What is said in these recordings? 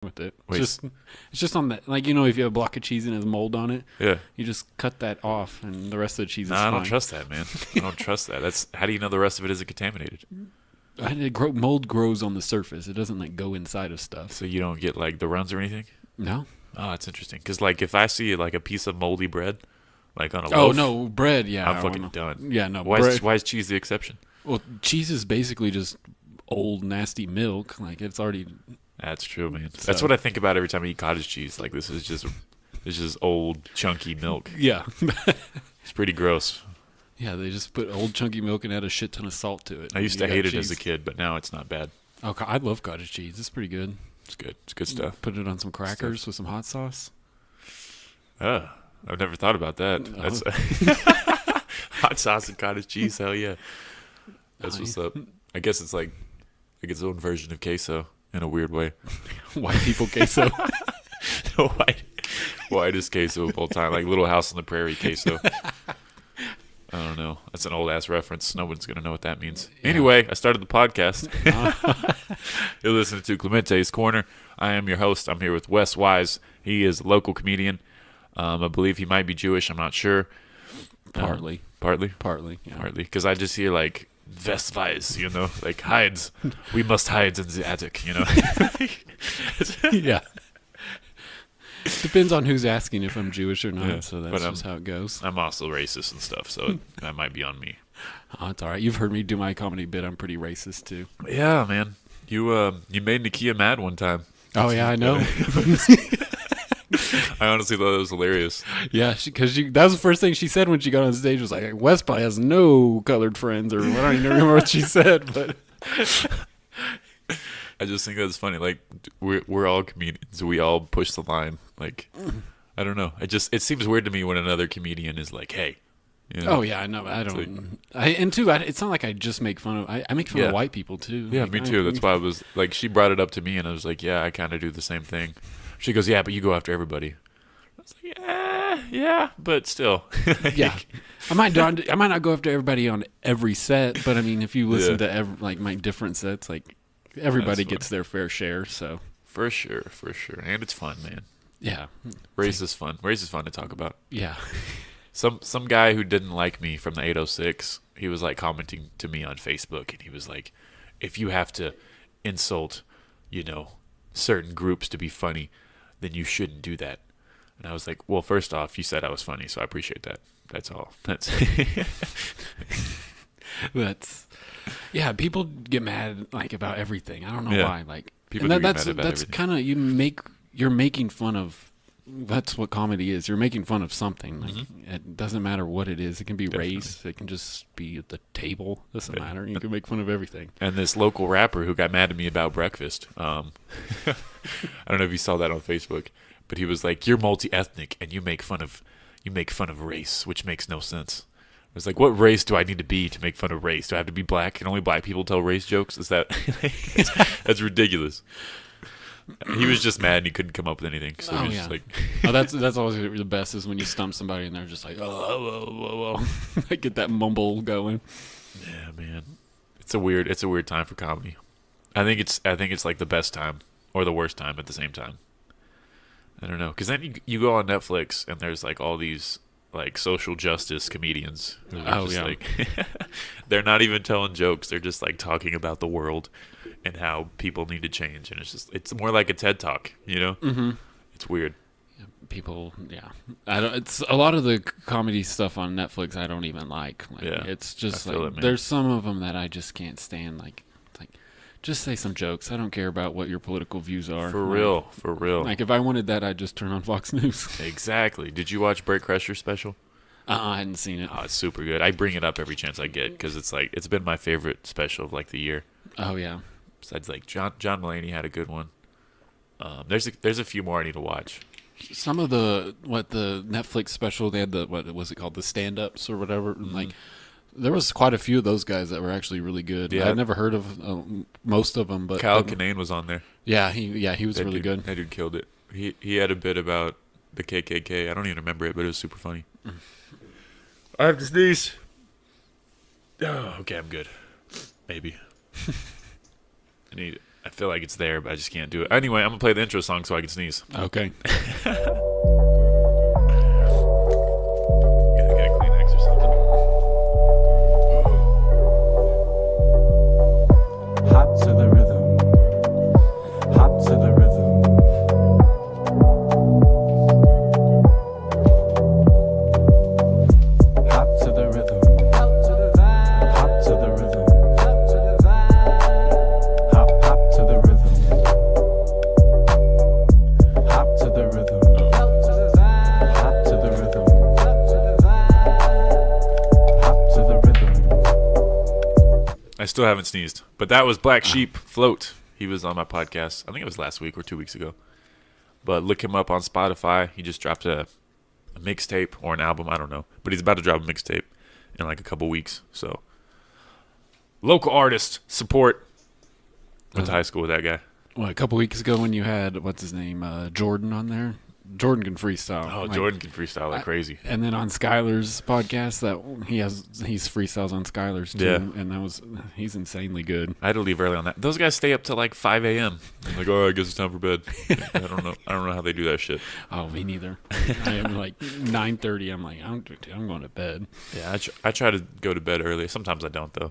with it. Wait. It's just on that. Like, you know, if you have a block of cheese and it has mold on it, Yeah. you just cut that off, and the rest of the cheese is Nah, I fine. don't trust that, man. I don't trust that. That's how do you know the rest of it isn't contaminated? Mold grows on the surface. It doesn't like go inside of stuff. So you don't get like the runs or anything? No. Oh, that's interesting. Because like if I see like a piece of moldy bread, like on a Oh loaf, no, bread. Yeah, I'm fucking done. Yeah, no. Why bread. is cheese the exception? Well, cheese is basically just old nasty milk. Like it's already. That's true, man. So- That's what I think about every time I eat cottage cheese. Like this is just old chunky milk. Yeah. It's pretty gross. Yeah, they just put old chunky milk and add a shit ton of salt to it. I used You to got hate it cheese. as a kid, but now it's not bad. Oh, I love cottage cheese. It's pretty good. It's good. It's good stuff. Put it on some crackers with some hot sauce. Oh, I've never thought about that. Oh. That's hot sauce and cottage cheese. Hell yeah. That's what's up. I guess it's like its own version of queso in a weird way. White people queso. The whitest queso of all time, like Little House on the Prairie queso. I don't know. That's an old ass reference. No one's gonna know what that means. Yeah. Anyway, I started the podcast. You're listening to Clemente's Corner. I am your host. I'm here with Wes Weiss. He is a local comedian. I believe he might be Jewish. I'm not sure. Partly. Partly. Yeah. Partly. Because I just hear like Westweiss, you know, like hides. We must hide in the attic, you know. Yeah. Depends on who's asking if I'm Jewish or not, Yeah, so but that's just how it goes. I'm also racist and stuff, so that might be on me. Oh, it's all right. You've heard me do my comedy bit. I'm pretty racist, too. Yeah, man. You made Nakia mad one time. Oh, yeah, I know. I honestly thought it was hilarious. Yeah, because that was the first thing she said when she got on stage was like, West Pie has no colored friends, or I don't even remember what she said, but... I just think that's funny. Like we're all comedians. We all push the line. Like I don't know. It seems weird to me when another comedian is like, "Hey." You know? Oh, yeah, I know. I don't... it's not like I just make fun of... I make fun of white people, too. Yeah, Like, me too. That's why I was like, she brought it up to me, and I was like, "Yeah, I kind of do the same thing." She goes, "Yeah, but you go after everybody." I was like, "Yeah, but still." Yeah, I might not go after everybody on every set, but I mean, if you listen to my different sets, like everybody gets their fair share. So for sure, and it's fun, man. yeah, Race is fun. Race is fun to talk about. yeah, Some guy who didn't like me from the 806, he was like commenting to me on Facebook, and he was like, "If you have to insult, you know, certain groups to be funny, then you shouldn't do that." And I was like, "Well, first off, you said I was funny, so I appreciate that. That's all." yeah. People get mad like about everything. I don't know why. Like People and do get that's mad about that's everything. kind of you're making fun of. That's what comedy is. You're making fun of something. Like, it doesn't matter what it is. It can be race. It can just be at the table. Doesn't matter. You can make fun of everything. And this local rapper who got mad at me about breakfast, I don't know if you saw that on Facebook, but he was like, "You're multi-ethnic and you make fun of race, which makes no sense." I was like, "What race do I need to be to make fun of race? Do I have to be black? Can only black people tell race jokes? Is that that's ridiculous?" He was just mad and he couldn't come up with anything. So he was just like, oh, that's always the best is when you stump somebody and they're just like, oh. I get that mumble going. "Yeah, man, it's a weird time for comedy. I think it's like the best time or the worst time at the same time. I don't know, because then you go on Netflix and there's like all these like social justice comedians who are like they're not even telling jokes, they're just like talking about the world and how people need to change, and it's more like a TED Talk, you know. It's weird. People, it's a lot of the comedy stuff on Netflix I don't even like. It's just like there's some of them that I just can't stand. Like just say some jokes. I don't care about what your political views are. For real. Like if I wanted that, I'd just turn on Fox News. Exactly. Did you watch Bert Kreischer's special? I hadn't seen it. Oh, it's super good. I bring it up every chance I get because it's like it's been my favorite special of like the year. Oh yeah. Besides, like John Mulaney had a good one. There's a few more I need to watch. Some of the Netflix special, they had what was it called, the stand-ups or whatever. Like there was quite a few of those guys that were actually really good. Yeah. I'd never heard of most of them, but Kyle Kinane was on there. Yeah, he was really good. That dude killed it. He had a bit about the KKK. I don't even remember it, but it was super funny. I have to sneeze. Oh, okay, I'm good. Maybe. I need it. I feel like it's there, but I just can't do it. Anyway, I'm going to play the intro song so I can sneeze. Okay. I still haven't sneezed. But that was Black Sheep Float. He was on my podcast. I think it was last week or 2 weeks ago. But look him up on Spotify. He just dropped a mixtape or an album. I don't know. But he's about to drop a mixtape in like a couple weeks. So, local artist support. Went to high school with that guy. Well, a couple weeks ago when you had, what's his name, Jordan on there. Jordan can freestyle. Oh, like, Jordan can freestyle like crazy. And then on Skylar's podcast, that he's freestyles on Skylar's too, and he's insanely good. I had to leave early on that. Those guys stay up till like 5 a.m. I'm like, oh, I guess it's time for bed. I don't know how they do that shit. Oh, me neither. I am like 9:30. I'm like, I'm going to bed. Yeah, I try to go to bed early. Sometimes I don't though.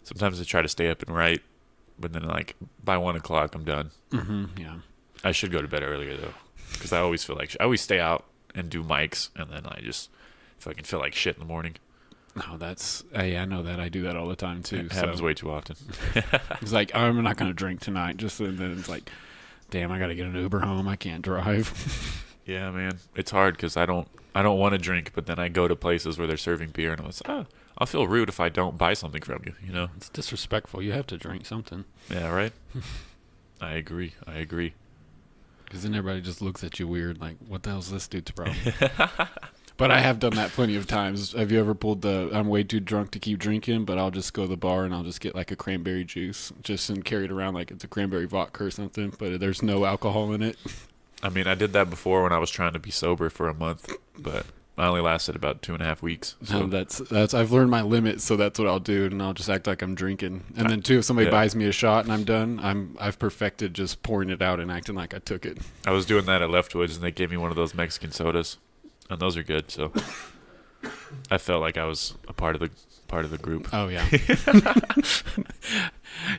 Sometimes I try to stay up and write, but then like by 1 o'clock I'm done. Mm-hmm, yeah. I should go to bed earlier though. Because I always feel like I always stay out and do mics, and then I just fucking feel like shit in the morning. No, I know that. I do that all the time too. It happens way too often. It's like, I'm not going to drink tonight. And then it's like, damn, I got to get an Uber home. I can't drive. Yeah, man, it's hard because I don't want to drink, but then I go to places where they're serving beer, and I was I'll feel rude if I don't buy something from you. You know, it's disrespectful. You have to drink something. Yeah, right. I agree. Because then everybody just looks at you weird, like, what the hell's this dude's problem? But I have done that plenty of times. Have you ever pulled I'm way too drunk to keep drinking, but I'll just go to the bar and I'll just get like a cranberry juice and carry it around like it's a cranberry vodka or something, but there's no alcohol in it. I mean, I did that before when I was trying to be sober for a month, but I only lasted about 2.5 weeks. So. No, that's I've learned my limit, so that's what I'll do, and I'll just act like I'm drinking. And then too, if somebody buys me a shot and I'm done, I've perfected just pouring it out and acting like I took it. I was doing that at Leftwoods, and they gave me one of those Mexican sodas, and those are good. So I felt like I was a part of the group. Oh yeah.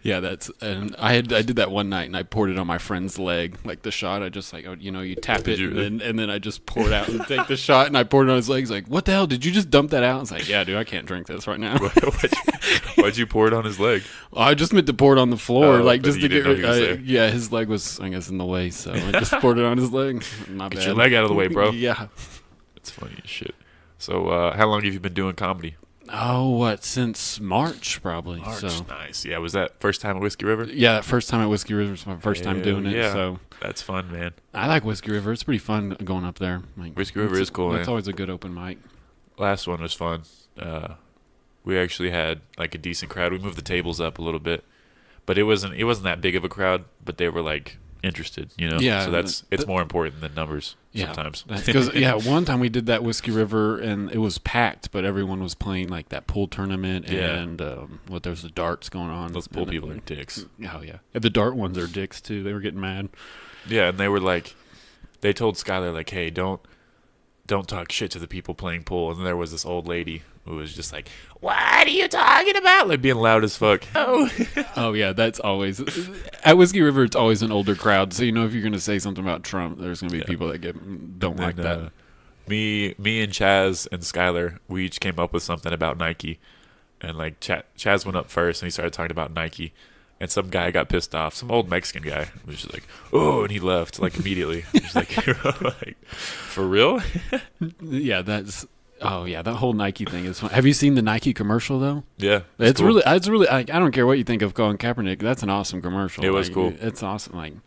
Yeah, and I did that one night, and I poured it on my friend's leg, like the shot. I just like, you tap it, and then I just pour it out and take the shot, and I poured it on his leg. He's like, what the hell? Did you just dump that out? I was like, yeah, dude, I can't drink this right now. Why'd you pour it on his leg? Well, I just meant to pour it on the floor, just to get. Yeah, his leg was, I guess, in the way, so I just poured it on his leg. Not Get bad. your leg out of the way, bro. Yeah, it's funny as shit. So, how long have you been doing comedy? Oh, since March, probably. March, so. Nice. Yeah, was that first time at Whiskey River? Yeah, that first time at Whiskey River was my first time doing it. Yeah. So that's fun, man. I like Whiskey River. It's pretty fun going up there. Like, Whiskey River is cool, man. It's always a good open mic. Last one was fun. We actually had like a decent crowd. We moved the tables up a little bit, but it wasn't that big of a crowd. But they were like interested, Yeah. So it's more important than numbers sometimes. Because one time we did that Whiskey River and it was packed, but everyone was playing like that pool tournament and there's the darts going on. Those pool people are dicks. Oh yeah, and the dart ones are dicks too. They were getting mad. Yeah, and they were like, they told Skylar like, hey, don't talk shit to the people playing pool. And then there was this old lady who was just like, what are you talking about? Like being loud as fuck. Oh yeah, that's always at Whiskey River. It's always an older crowd, so if you're gonna say something about Trump, there's gonna be people that don't like that. Me and Chaz and Skylar, we each came up with something about Nike, and like Chaz went up first and he started talking about Nike, and some guy got pissed off. Some old Mexican guy was just like, oh, and he left like immediately. He's like, for real? Yeah, that's. Oh yeah, that whole Nike thing is fun. Have you seen the Nike commercial though? Yeah, it's cool. It's really. I don't care what you think of Colin Kapernick. That's an awesome commercial. It was cool. It's awesome.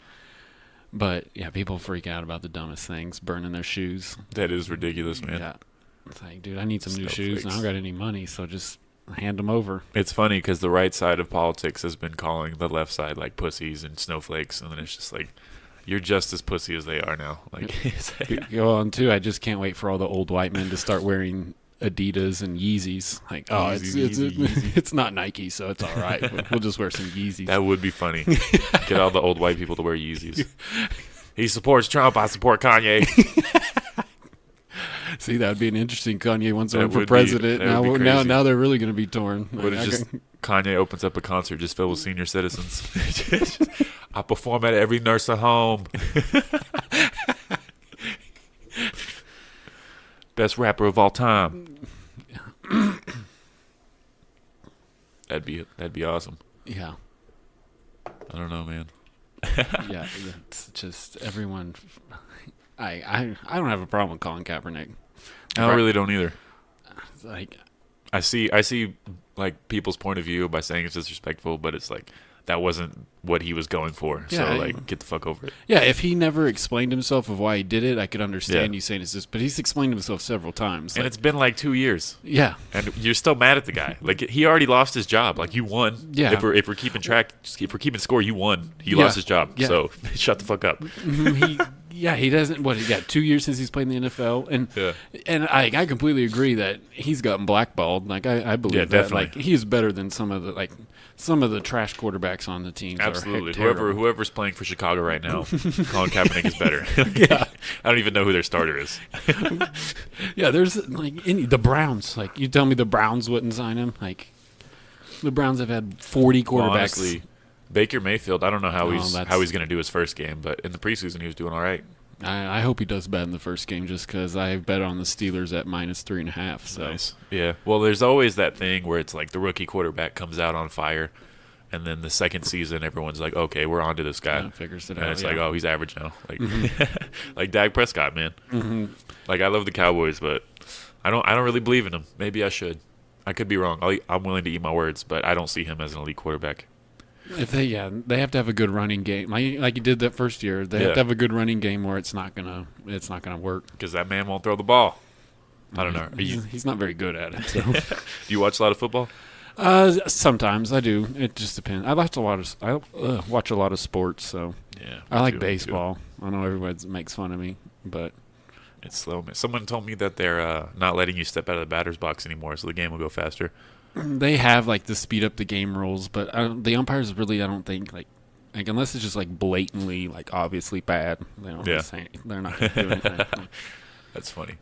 But yeah, people freak out about the dumbest things, burning their shoes. That is ridiculous, man. Yeah, it's like, dude, I need some new shoes, and I don't got any money, so just hand them over. It's funny because the right side of politics has been calling the left side like pussies and snowflakes, and then it's just like, you're just as pussy as they are now. Like, go on too. I just can't wait for all the old white men to start wearing Adidas and Yeezys. Like, oh, it's not Nike, so it's all right. We'll just wear some Yeezys. That would be funny. Get all the old white people to wear Yeezys. He supports Trump. I support Kanye. See, that would be an interesting. Kanye wants to run for president. Now they're really going to be torn. But it's just Kanye opens up a concert just filled with senior citizens. I perform at every nursing home. Best rapper of all time. That'd be awesome. Yeah. I don't know, man. Yeah, it's just everyone. I don't have a problem with Colin Kaepernick. I really don't either. Like, I see like people's point of view by saying it's disrespectful, but it's like that wasn't what he was going for. Yeah, so like, get the fuck over it. Yeah, if he never explained himself of why he did it, I could understand you saying it's just. But he's explained himself several times, and it's been like 2 years. Yeah, and you're still mad at the guy. Like, he already lost his job. Like, you won. Yeah. If we're keeping track, if we're keeping score, you won. He lost his job. Yeah. So shut the fuck up. He doesn't. What, he got 2 years since he's played in the NFL, and I completely agree that he's gotten blackballed. Like, I believe that. Like, he's better than some of the trash quarterbacks on the team. Absolutely. Whoever's playing for Chicago right now, Colin Kaepernick is better. Yeah. I don't even know who their starter is. Yeah, there's like the Browns. Like, you tell me the Browns wouldn't sign him? Like, the Browns have had 40 quarterbacks. Well, honestly, Baker Mayfield, I don't know how he's going to do his first game, but in the preseason he was doing all right. I hope he does bad in the first game, just because I bet on the Steelers at -3.5. So. Nice. Yeah. Well, there's always that thing where it's like the rookie quarterback comes out on fire, and then the second season everyone's like, okay, we're on to this guy. Figures it out. And it's like, oh, he's average now. Like, like Dak Prescott, man. Mm-hmm. Like, I love the Cowboys, but I don't really believe in him. Maybe I should. I could be wrong. I'm willing to eat my words, but I don't see him as an elite quarterback. If they have to have a good running game, like you did that first year. They have to have a good running game, or it's not gonna work. Because that man won't throw the ball. I don't know. He's not very good at it. So. Do you watch a lot of football? Sometimes I do. It just depends. I watch a lot of sports. So yeah, I like baseball. I know everybody makes fun of me, but it's slow. Someone told me that they're not letting you step out of the batter's box anymore, so the game will go faster. They have like the speed up the game rules, but the umpires really, I don't think like unless it's just like blatantly like obviously bad, they're not doing anything. That's funny.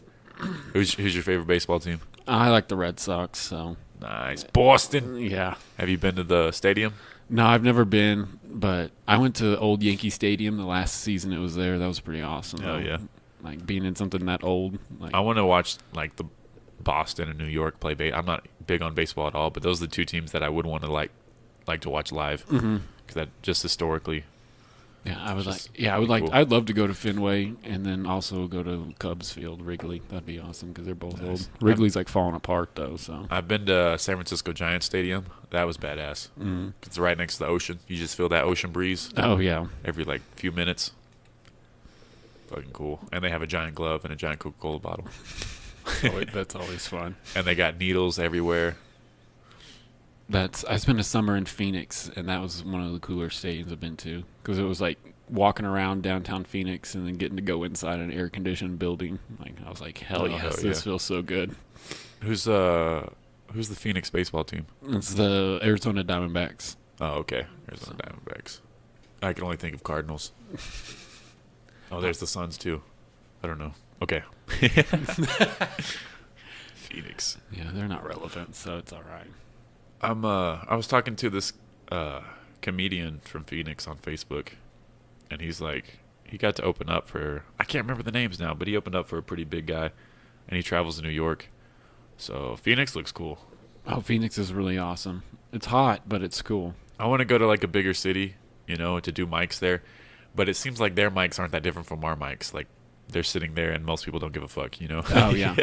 Who's your favorite baseball team? I like the Red Sox. So nice, Boston. Yeah. Have you been to the stadium? No, I've never been, but I went to old Yankee Stadium the last season it was there. That was pretty awesome. Oh yeah, like being in something that old. Like, I want to watch like the Boston and New York play baseball. I'm not big on baseball at all, but those are the two teams that I would want to like to watch live because that just historically. Yeah, I would cool. I'd love to go to Fenway and then also go to Cubs Field, Wrigley. That'd be awesome because they're both old. Wrigley's like falling apart though. So I've been to San Francisco Giants Stadium. That was badass. Mm-hmm. It's right next to the ocean. You just feel that ocean breeze. Oh yeah. Every like few minutes. Fucking cool. And they have a giant glove and a giant Coca-Cola bottle. That's always fun. And they got needles everywhere. I spent a summer in Phoenix, and that was one of the cooler stadiums I've been to because it was like walking around downtown Phoenix and then getting to go inside an air-conditioned building. Like I was like, hell yes, this feels so good. Who's the Phoenix baseball team? It's the Arizona Diamondbacks. Oh, okay, Arizona Diamondbacks. I can only think of Cardinals. Oh, there's the Suns too. I don't know. Okay. Phoenix. Yeah, they're not relevant, so it's all right. I was talking to this comedian from Phoenix on Facebook, and he's like, he got to open up for, I can't remember the names now, but he opened up for a pretty big guy, and he travels to New York. So Phoenix looks cool. Oh, Phoenix is really awesome. It's hot, but it's cool. I want to go to like a bigger city, to do mics there, but it seems like their mics aren't that different from our mics. Like, they're sitting there and most people don't give a fuck, Oh, yeah.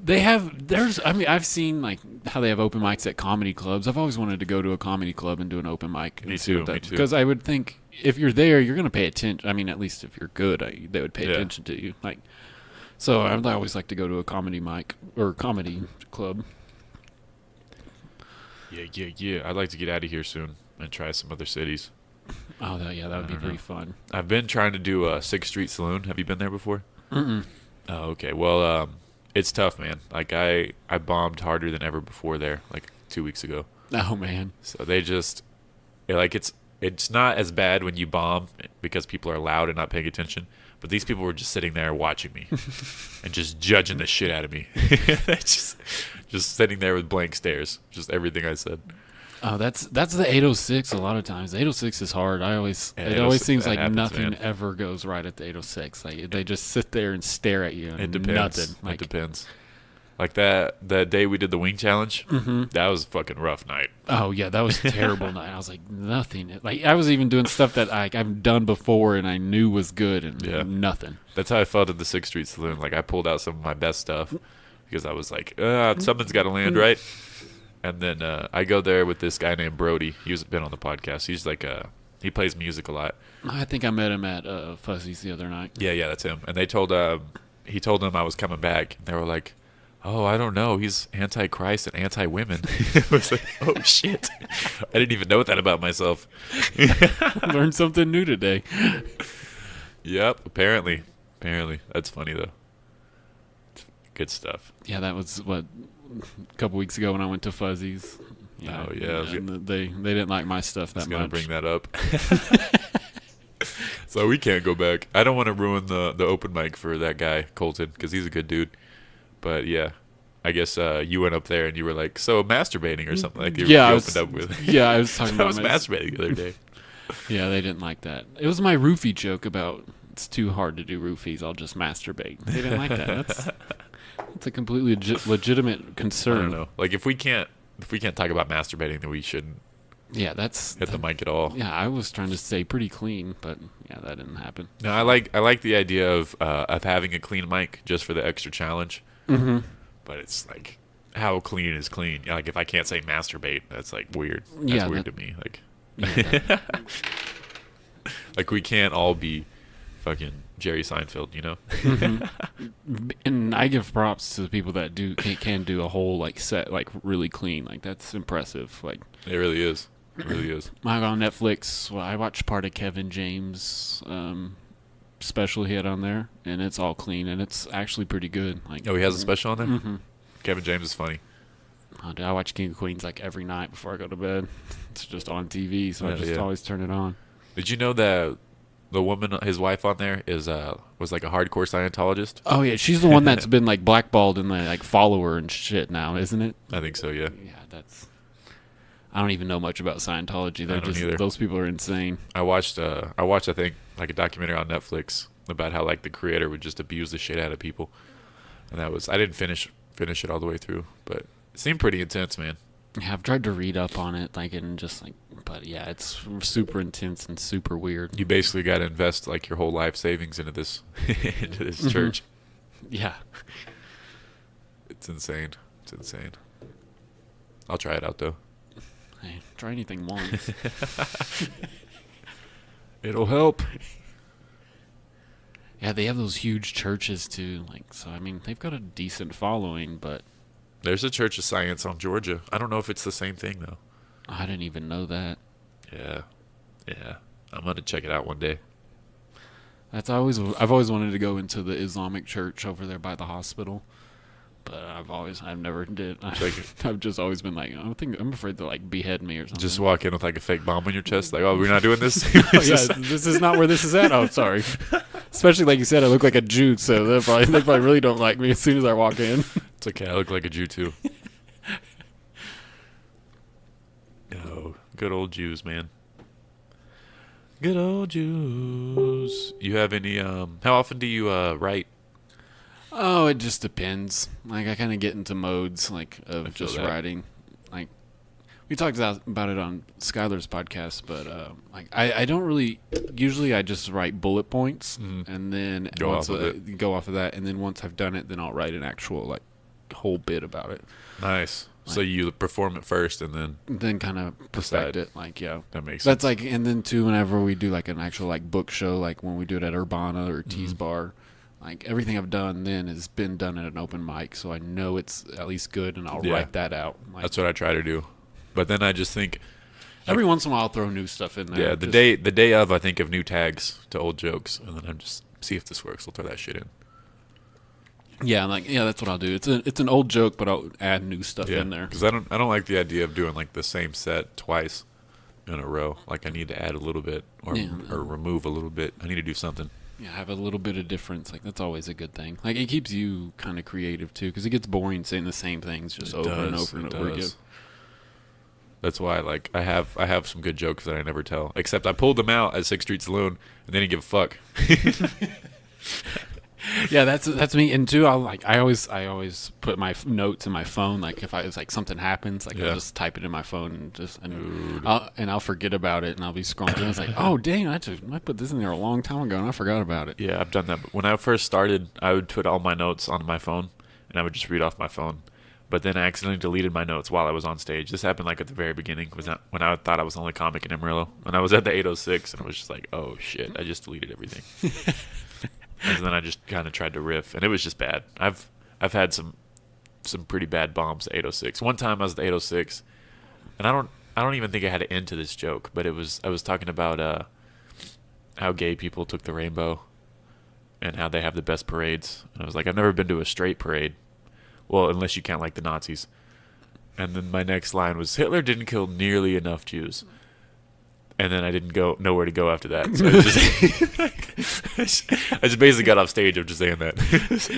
I've seen like how they have open mics at comedy clubs. I've always wanted to go to a comedy club and do an open mic. Me too. Because I would think if you're there, you're going to pay attention. I mean, at least if you're good, they would pay attention to you. Like, so I'd always like to go to a comedy mic or comedy club. Yeah. I'd like to get out of here soon and try some other cities. Oh, that would be pretty fun. I've been trying to do a 6th Street Saloon. Have you been there before? Mm-mm. Oh, okay. Well, it's tough, man. Like I bombed harder than ever before there, like 2 weeks ago. Oh man. So they just like it's not as bad when you bomb because people are loud and not paying attention. But these people were just sitting there watching me and just judging the shit out of me. just sitting there with blank stares, just everything I said. Oh, that's the 806 a lot of times. The 806 is hard. It always seems like happens, nothing man. Ever goes right at the 806. Like they just sit there and stare at you and it depends. Nothing. Like, it depends. Like that day we did the wing challenge, that was a fucking rough night. Oh yeah, that was a terrible night. I was like nothing. Like I was even doing stuff that I've done before and I knew was good and nothing. That's how I felt at the 6th Street Saloon. Like I pulled out some of my best stuff because I was like, something's got to land right. And then I go there with this guy named Brody. He's been on the podcast. He's like he plays music a lot. I think I met him at Fuzzy's the other night. Yeah, that's him. And he told them I was coming back. And they were like, oh, I don't know. He's anti-Christ and anti-women. I was like, oh, shit. I didn't even know that about myself. Learned something new today. Yep, apparently. That's funny, though. Good stuff. Yeah, that was, a couple weeks ago when I went to Fuzzy's. Yeah, oh, yeah. And they didn't like my stuff that much. I was going to bring that up. So we can't go back. I don't want to ruin the open mic for that guy, Colton, because he's a good dude. But yeah, I guess you went up there and you were like, so masturbating or something like you opened up with. Yeah, I was talking about I was masturbating the other day. Yeah, they didn't like that. It was my roofie joke about it's too hard to do roofies. I'll just masturbate. They didn't like that. That's a completely legitimate concern. I don't know. Like if we can't talk about masturbating, then we shouldn't. Yeah, that's hit the mic at all. Yeah, I was trying to stay pretty clean, but yeah, that didn't happen. No, I like the idea of having a clean mic just for the extra challenge. Mm-hmm. But it's like, how clean is clean? Like, if I can't say masturbate, that's like weird. That's weird to me. Like, like we can't all be fucking Jerry Seinfeld, you know? Mm-hmm. And I give props to the people that can do a whole like set like really clean. Like that's impressive. Like it really is. It really is. I got on Netflix. Well, I watched part of Kevin James' special he had on there, and it's all clean, and it's actually pretty good. Like, oh, he has a special on there? Mm-hmm. Kevin James is funny. Oh, dude, I watch King of Queens like every night before I go to bed. It's just on TV, so I just always turn it on. Did you know that the woman, his wife on there, was like a hardcore Scientologist? Oh yeah, she's the one that's been like blackballed and like follower and shit now, isn't it? I think so. Yeah. Yeah, I don't even know much about Scientology. Those people are insane. I watched I think like a documentary on Netflix about how like the creator would just abuse the shit out of people, and I didn't finish it all the way through, but it seemed pretty intense, man. Yeah, I've tried to read up on it, like and just like, but yeah, it's super intense and super weird. You basically got to invest like your whole life savings into this church. Yeah, it's insane. I'll try it out though. Hey, try anything once. It'll help. Yeah, they have those huge churches too. Like, so I mean, they've got a decent following, but there's a Church of Science on Georgia. I don't know if it's the same thing though. I didn't even know that. Yeah. I'm gonna check it out one day. I've always wanted to go into the Islamic church over there by the hospital. But I've never did. I've just always been like, I'm afraid to like behead me or something. Just walk in with like a fake bomb on your chest, like, oh, we're not doing this. This is not where this is at. Oh, sorry. Especially like you said, I look like a Jew, so they probably really don't like me as soon as I walk in. It's okay. I look like a Jew too. Oh, good old Jews, man. Good old Jews. You have any? How often do you write? Oh, it just depends. Like I kind of get into modes like of just writing. Like we talked about it on Skylar's podcast, but like I don't really. Usually, I just write bullet points, and then go off of that, and then once I've done it, then I'll write an actual like whole bit about it. Nice. Like, so you perform it first, and then kind of perfect it. Like that makes sense. That's like, and then too, whenever we do like an actual like book show, like when we do it at Urbana or Tees Bar. Like, everything I've done then has been done at an open mic, so I know it's at least good, and I'll write that out. Like, that's what I try to do. But then I just think... Every once in a while, I'll throw new stuff in there. Yeah, the day of, I think of new tags to old jokes, and then I'm just, see if this works. I'll throw that shit in. Yeah, that's what I'll do. It's an old joke, but I'll add new stuff in there. Because I don't like the idea of doing like the same set twice in a row. Like I need to add a little bit or remove a little bit. I need to do something. Yeah, have a little bit of difference. Like that's always a good thing. Like it keeps you kind of creative too, because it gets boring saying the same things just over and over again. That's why, like, I have some good jokes that I never tell. Except I pulled them out at 6th Street Saloon, and they didn't give a fuck. Yeah, that's me. And too, I always put my notes in my phone. Like if it's like something happens, like I'll just type it in my phone and I'll forget about it, and I'll be scrolling through. And it's like, oh dang, I put this in there a long time ago, and I forgot about it. Yeah, I've done that. But when I first started, I would put all my notes on my phone, and I would just read off my phone. But then I accidentally deleted my notes while I was on stage. This happened like at the very beginning, when I thought I was the only comic in Amarillo. When I was at the 806, and I was just like, oh shit, I just deleted everything. And then I just kind of tried to riff, and it was just bad. I've had some pretty bad bombs at 806. One time I was at 806, and I don't even think I had an end to this joke, but I was talking about how gay people took the rainbow and how they have the best parades. And I was like, I've never been to a straight parade. Well, unless you count like the Nazis. And then my next line was, Hitler didn't kill nearly enough Jews. And then I didn't know where to go after that. So I just basically got off stage of just saying that.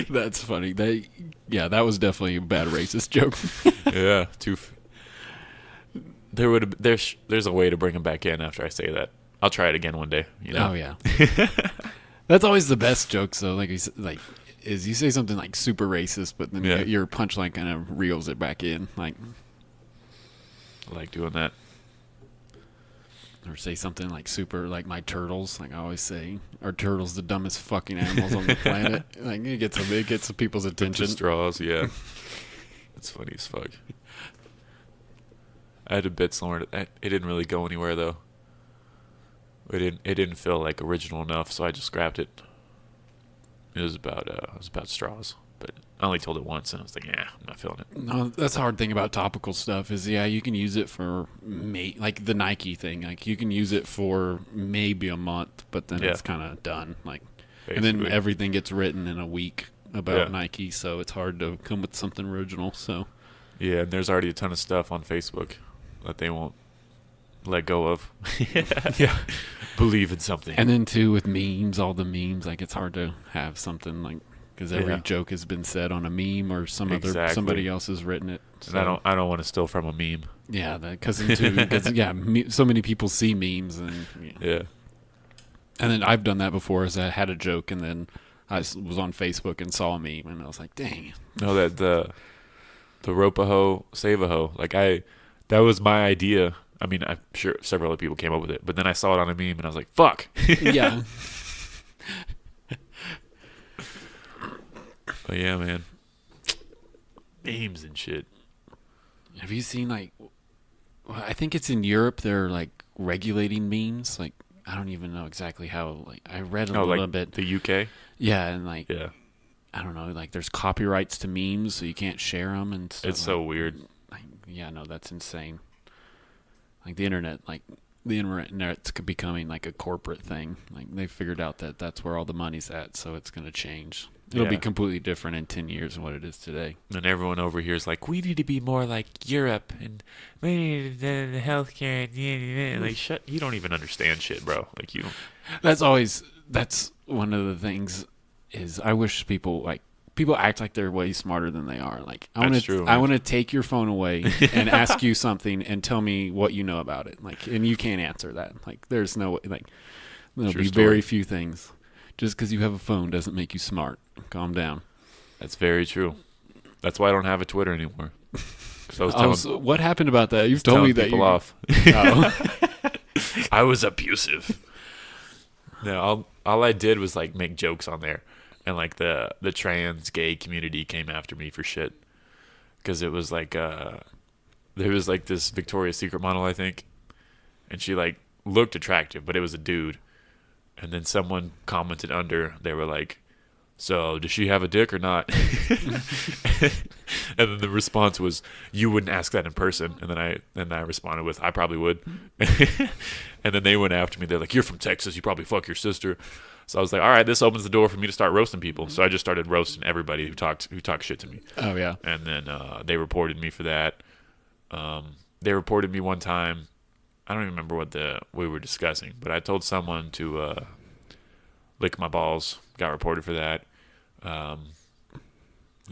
That's funny. That was definitely a bad racist joke. Yeah, there's a way to bring him back in after I say that. I'll try it again one day. You know? Oh yeah. That's always the best jokes though. Is you say something like super racist, but then your punchline kind of reels it back in. Like, I like doing that. Or say something like super, like my turtles. Like I always say, are turtles the dumbest fucking animals on the planet? Like it gets people's attention. Straws, yeah. It's funny as fuck. I had a bit somewhere. It didn't really go anywhere though. It didn't feel like original enough, so I just scrapped it. It was about straws, but I only told it once, and I was like, I'm not feeling it. No, that's the hard thing about topical stuff is, you can use it for like the Nike thing. Like you can use it for maybe a month, but then it's kind of done. Like, basically. And then everything gets written in a week about Nike, so it's hard to come with something original. So yeah, and there's already a ton of stuff on Facebook that they won't let go of. Yeah. Believe in something. And then too with memes, all the memes, like it's hard to have something like, because every joke has been said on a meme or somebody else has written it. So. And I don't want to steal from a meme. Yeah, because so many people see memes and and then I've done that before. Is I had a joke and then I was on Facebook and saw a meme and I was like, dang. No, that the rope a hoe, save a hoe. Like that was my idea. I mean, I'm sure several other people came up with it, but then I saw it on a meme and I was like, fuck. Yeah. But yeah, man. Memes and shit. Have you seen I think it's in Europe, they're like regulating memes. Like, I don't even know exactly how, like, I read a little bit. The UK? Yeah, and I don't know, like there's copyrights to memes, so you can't share them and stuff. It's so weird. That's insane. Like the internet's becoming like a corporate thing. Like they figured out that that's where all the money's at, so it's going to change. It'll be completely different in 10 years than what it is today. And everyone over here is like, we need to be more like Europe, and we need the healthcare. And like, you don't even understand shit, bro. Like you. That's one of the things is I wish people act like they're way smarter than they are. Like I want to take your phone away and ask you something and tell me what you know about it. Like, and you can't answer that. Like, there's no way. Like, there'll be very few things. Just because you have a phone doesn't make you smart. Calm down. That's very true. That's why I don't have a Twitter anymore. So what happened about that? You've told me that people off. Oh. I was abusive. No, all I did was like make jokes on there. And like the trans gay community came after me for shit, because it was like there was like this Victoria's Secret model, I think, and she like looked attractive, but it was a dude. And then someone commented under, they were like, so does she have a dick or not? And then the response was, you wouldn't ask that in person. And then I responded with, I probably would. And then they went after me. They're like, you're from Texas, you probably fuck your sister. So I was like, all right, this opens the door for me to start roasting people. So I just started roasting everybody who talked shit to me. Oh yeah. And then they reported me for that. They reported me one time. I don't even remember what we were discussing, but I told someone to lick my balls. Got reported for that. I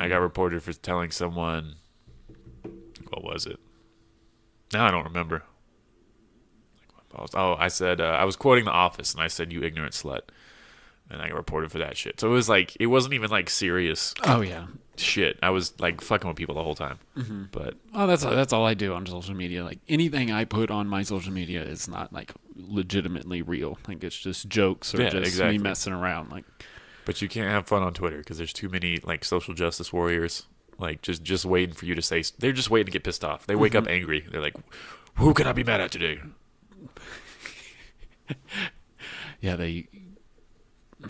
got reported for telling someone, what was it? Now I don't remember. Oh, I said, I was quoting The Office, and I said, you ignorant slut. And I got reported for that shit. So it was like, it wasn't even like serious. Oh yeah. Shit. I was like fucking with people the whole time. Mm-hmm. But that's all I do on social media. Like anything I put on my social media is not like legitimately real. Like it's just jokes or me messing around. Like, but you can't have fun on Twitter because there's too many like social justice warriors. Like just waiting for you to say. They're just waiting to get pissed off. They wake up angry. They're like, who can I be mad at today? Yeah,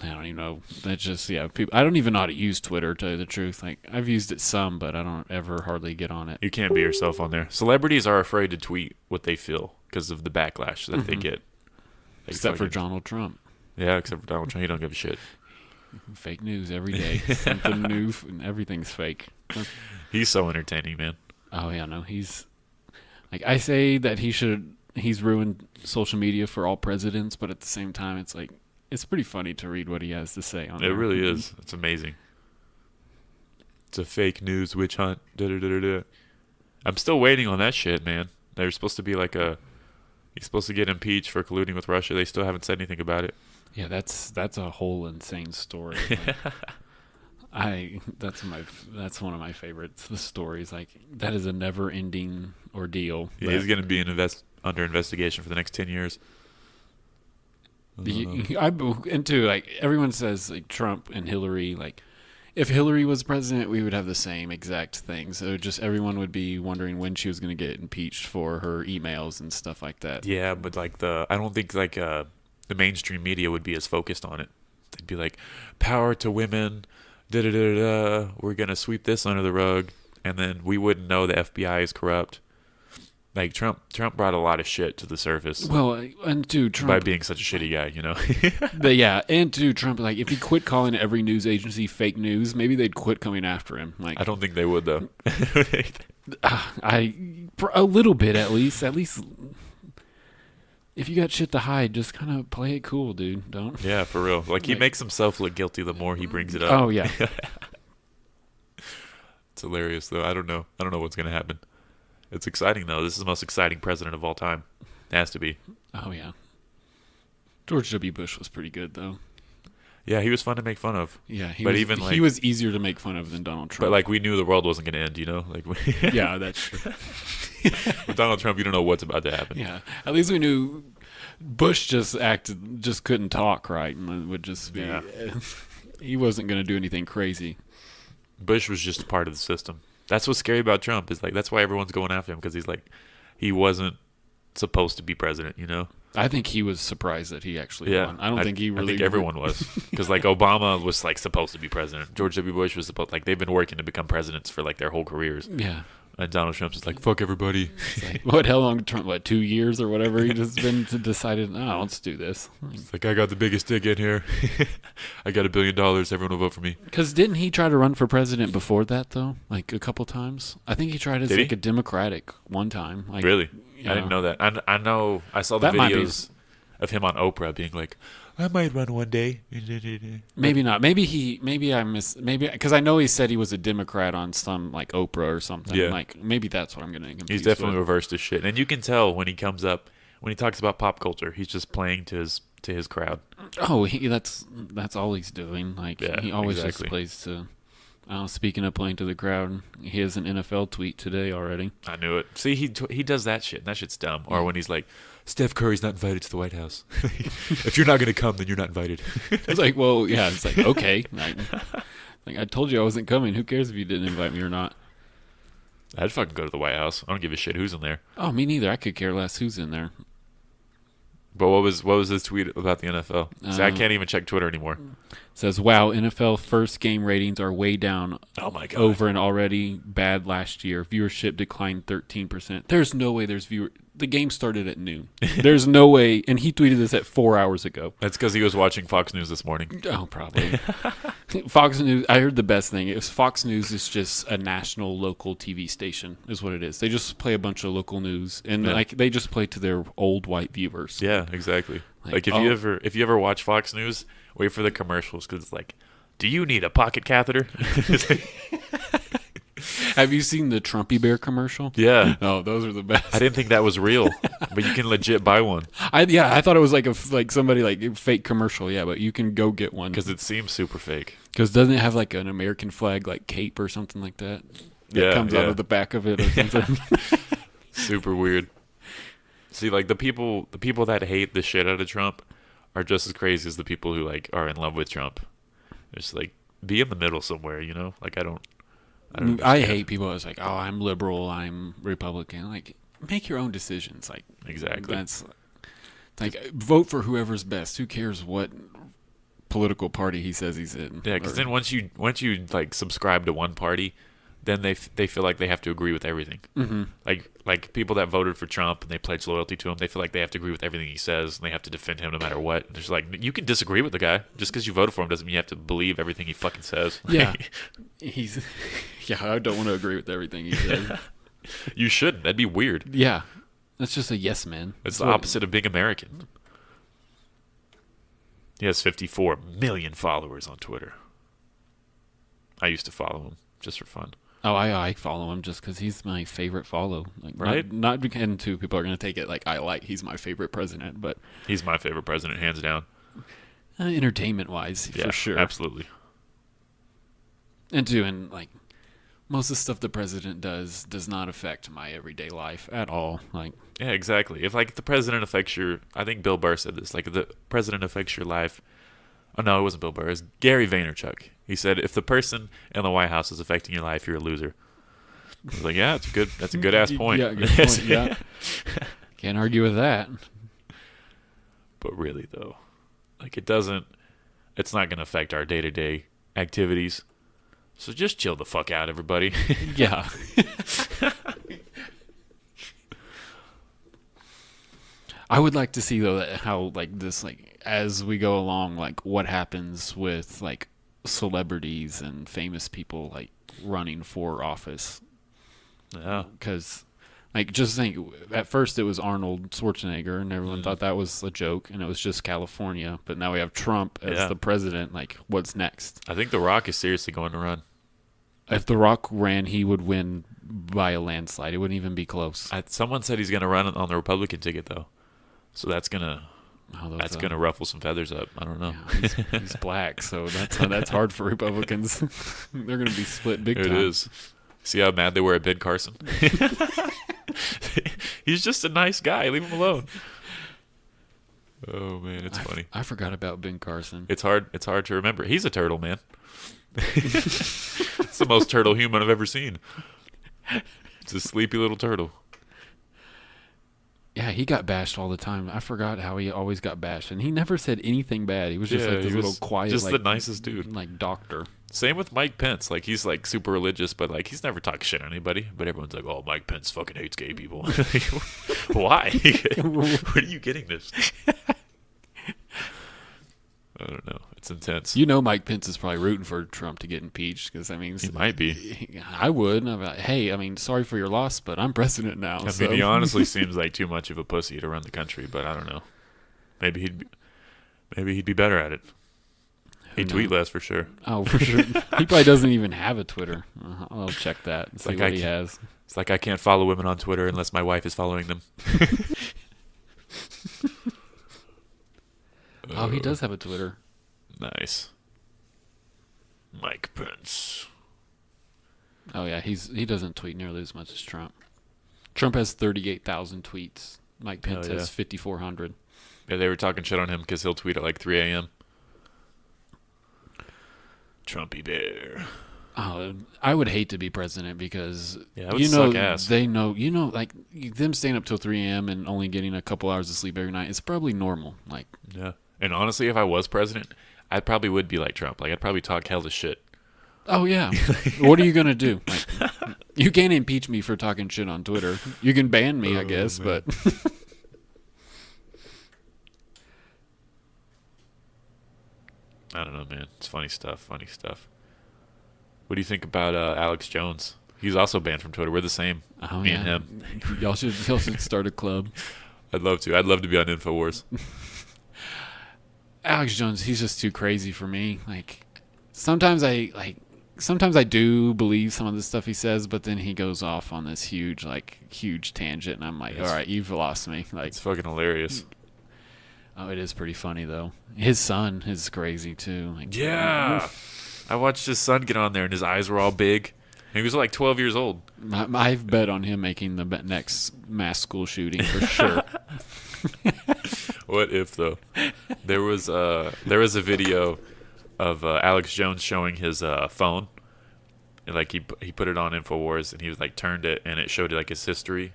I don't even know. That's just, people. I don't even know how to use Twitter, to tell you the truth. Like, I've used it some, but I don't ever hardly get on it. You can't be yourself on there. Celebrities are afraid to tweet what they feel because of the backlash that they get. Except for Donald Trump. Yeah, except for Donald Trump. He don't give a shit. Fake news every day. Something new, and everything's fake. He's so entertaining, man. Oh, yeah, no. He's, like, I say that he's ruined social media for all presidents, but at the same time, it's like, it's pretty funny to read what he has to say on there. It really is. It's amazing. It's a fake news witch hunt. I'm still waiting on that shit, man. There's supposed to be like he's supposed to get impeached for colluding with Russia. They still haven't said anything about it. Yeah, that's a whole insane story. That's one of my favorites. The stories, like, that is a never-ending ordeal. Yeah, he's going to be under investigation for the next 10 years. Like, everyone says like Trump and Hillary, like, if Hillary was president, we would have the same exact thing. So just everyone would be wondering when she was going to get impeached for her emails and stuff like that. Yeah, but like I don't think like the mainstream media would be as focused on it. They'd be like, power to women, we're going to sweep this under the rug, and then we wouldn't know the FBI is corrupt. Like, Trump brought a lot of shit to the surface. Well, and to Trump, by being such a shitty guy, you know. But yeah, and to Trump, like, if he quit calling every news agency fake news, maybe they'd quit coming after him. Like, I don't think they would, though. A little bit at least. At least, if you got shit to hide, just kind of play it cool, dude. Don't. Yeah, for real. Like, he makes himself look guilty the more he brings it up. Oh yeah. It's hilarious, though. I don't know what's gonna happen. It's exciting, though. This is the most exciting president of all time. It has to be. Oh, yeah. George W. Bush was pretty good, though. Yeah, he was fun to make fun of. Yeah, he was easier to make fun of than Donald Trump. But, like, we knew the world wasn't going to end, you know? Like, yeah, that's true. With Donald Trump, you don't know what's about to happen. Yeah, at least we knew Bush just couldn't talk right, and would just be... Yeah. He wasn't going to do anything crazy. Bush was just a part of the system. That's what's scary about Trump, is like, that's why everyone's going after him, because he's like, he wasn't supposed to be president, you know? I think he was surprised that he actually won. I think everyone was, because like Obama was like supposed to be president. George W. Bush was supposed, like, they've been working to become presidents for like their whole careers. Yeah. And Donald Trump's just like, fuck everybody. Like, how long Trump? 2 years or whatever? He just been decided, let's do this. It's like, I got the biggest dick in here. I got $1 billion. Everyone will vote for me. Because didn't he try to run for president before that, though? Like, a couple times? I think he tried as a Democratic one time. Like, really? I didn't know that. I know. I saw the videos of him on Oprah being like, I might run one day. Maybe not. Maybe because I know he said he was a Democrat on some like Oprah or something. Yeah. Like, maybe that's what I'm going to. He's definitely reversed his shit, and you can tell when he comes up, when he talks about pop culture, he's just playing to his crowd. Oh, that's all he's doing. Like, he always just plays to. Speaking of playing to the crowd, he has an NFL tweet today already. I knew it. See, he does that shit. And that shit's dumb. Or when he's like, Steph Curry's not invited to the White House. If you're not going to come, then you're not invited. It's like, well, yeah. It's like, okay. Like, I told you I wasn't coming. Who cares if you didn't invite me or not? I'd fucking go to the White House. I don't give a shit who's in there. Oh, me neither. I could care less who's in there. But what was his tweet about the NFL? See, I can't even check Twitter anymore. Says, wow, NFL first game ratings are way down. Oh my God. Over an already bad last year. Viewership declined 13%. There's no way there's The game started at noon. There's no way. And he tweeted this at 4 hours ago. That's because he was watching Fox News this morning. Oh, probably. Fox News, I heard the best thing. It was Fox News is just a national local TV station is what it is. They just play a bunch of local news. And they just play to their old white viewers. Yeah, exactly. Like if you ever watch Fox News, wait for the commercials because it's like, do you need a pocket catheter? Have you seen the Trumpy Bear commercial? Yeah. Oh, those are the best. I didn't think that was real, but you can legit buy one. I thought it was like somebody like fake commercial. Yeah, but you can go get one because it seems super fake. Because doesn't it have like an American flag like cape or something like that? That comes out of the back of it or something. Super weird. See, like the people that hate the shit out of Trump are just as crazy as the people who like are in love with Trump. It's like be in the middle somewhere, you know? Like I hate people that's like, oh, I'm liberal, I'm Republican. Like, make your own decisions. Like, exactly. That's like vote for whoever's best. Who cares what political party he says he's in? Yeah, because then once you like subscribe to one party, then they feel like they have to agree with everything. Mm-hmm. Like people that voted for Trump and they pledge loyalty to him, they feel like they have to agree with everything he says and they have to defend him no matter what. There's like you can disagree with the guy just because you voted for him doesn't mean you have to believe everything he fucking says. Yeah, I don't want to agree with everything he says. You shouldn't. That'd be weird. Yeah, that's just a yes man. It's the opposite of being American. He has 54 million followers on Twitter. I used to follow him just for fun. Oh, I follow him just because he's my favorite follow. Like, right? Not because two people are going to take it like he's my favorite president, but he's my favorite president, hands down. Entertainment-wise, for sure. Absolutely. And like most of the stuff the president does not affect my everyday life at all. Like, yeah, exactly. If like the president affects I think Bill Burr said this. Like the president affects your life. Oh no, it wasn't Bill Burr. It was Gary Vaynerchuk. He said, "If the person in the White House is affecting your life, you're a loser." I was like, "Yeah, that's a good ass point." Yeah, good point. Yeah, can't argue with that. But really, though, like it's not going to affect our day-to-day activities. So just chill the fuck out, everybody. Yeah. I would like to see though how like this like as we go along like what happens with like celebrities and famous people like running for office. Yeah, because like just think at first it was Arnold Schwarzenegger and everyone thought that was a joke and it was just California, but now we have Trump as the president. Like, what's next? I think The Rock is seriously going to run. If The Rock ran, he would win by a landslide. It wouldn't even be close. Someone said he's going to run on the Republican ticket though, so that's gonna ruffle some feathers up. I don't know. Yeah, he's black, so that's hard for Republicans. They're going to be split big time. It is. See how mad they were at Ben Carson? He's just a nice guy. Leave him alone. Oh man, it's funny. I forgot about Ben Carson. It's hard to remember. He's a turtle, man. It's the most turtle human I've ever seen. It's a sleepy little turtle. Yeah, he got bashed all the time. I forgot how he always got bashed, and he never said anything bad. He was just like this little quiet, just the nicest dude, like doctor. Same with Mike Pence. Like he's like super religious, but like he's never talked shit on anybody. But everyone's like, "Oh, Mike Pence fucking hates gay people." Why? Where are you getting this? I don't know. It's intense. You know, Mike Pence is probably rooting for Trump to get impeached because I mean, he might be. I would. I'm like, hey, I mean, sorry for your loss, but I'm president now. I mean, he honestly seems like too much of a pussy to run the country, but I don't know. Maybe he'd be better at it. He'd tweet less for sure. Oh, for sure. He probably doesn't even have a Twitter. I'll check that and see what he has. It's like I can't follow women on Twitter unless my wife is following them. Oh, he does have a Twitter. Nice. Mike Pence. Oh yeah, he doesn't tweet nearly as much as Trump. Trump has 38,000 tweets. Mike Pence has 5,400. Yeah, they were talking shit on him because he'll tweet at like 3 a.m. Trumpy bear. I would hate to be president because suck ass. They know like them staying up till 3 a.m. and only getting a couple hours of sleep every night. It's probably normal. Like and honestly, if I was president, I probably would be like Trump. Like I'd probably talk hell of shit. Oh yeah, what are you gonna do? Like, you can't impeach me for talking shit on Twitter. You can ban me, I guess, man. But. I don't know, man. It's funny stuff. What do you think about Alex Jones? He's also banned from Twitter. We're the same. Me and him. Y'all should start a club. I'd love to. I'd love to be on InfoWars. Alex Jones, he's just too crazy for me. Like sometimes I do believe some of the stuff he says, but then he goes off on this huge tangent, and I'm like, all right, you've lost me. Like it's fucking hilarious. Oh, it is pretty funny though. His son is crazy too. Like, yeah, I watched his son get on there, and his eyes were all big. He was like 12 years old. I've bet on him making the next mass school shooting for sure. What if though? There was a video of Alex Jones showing his phone, and like he put it on InfoWars, and he was like turned it, and it showed like his history.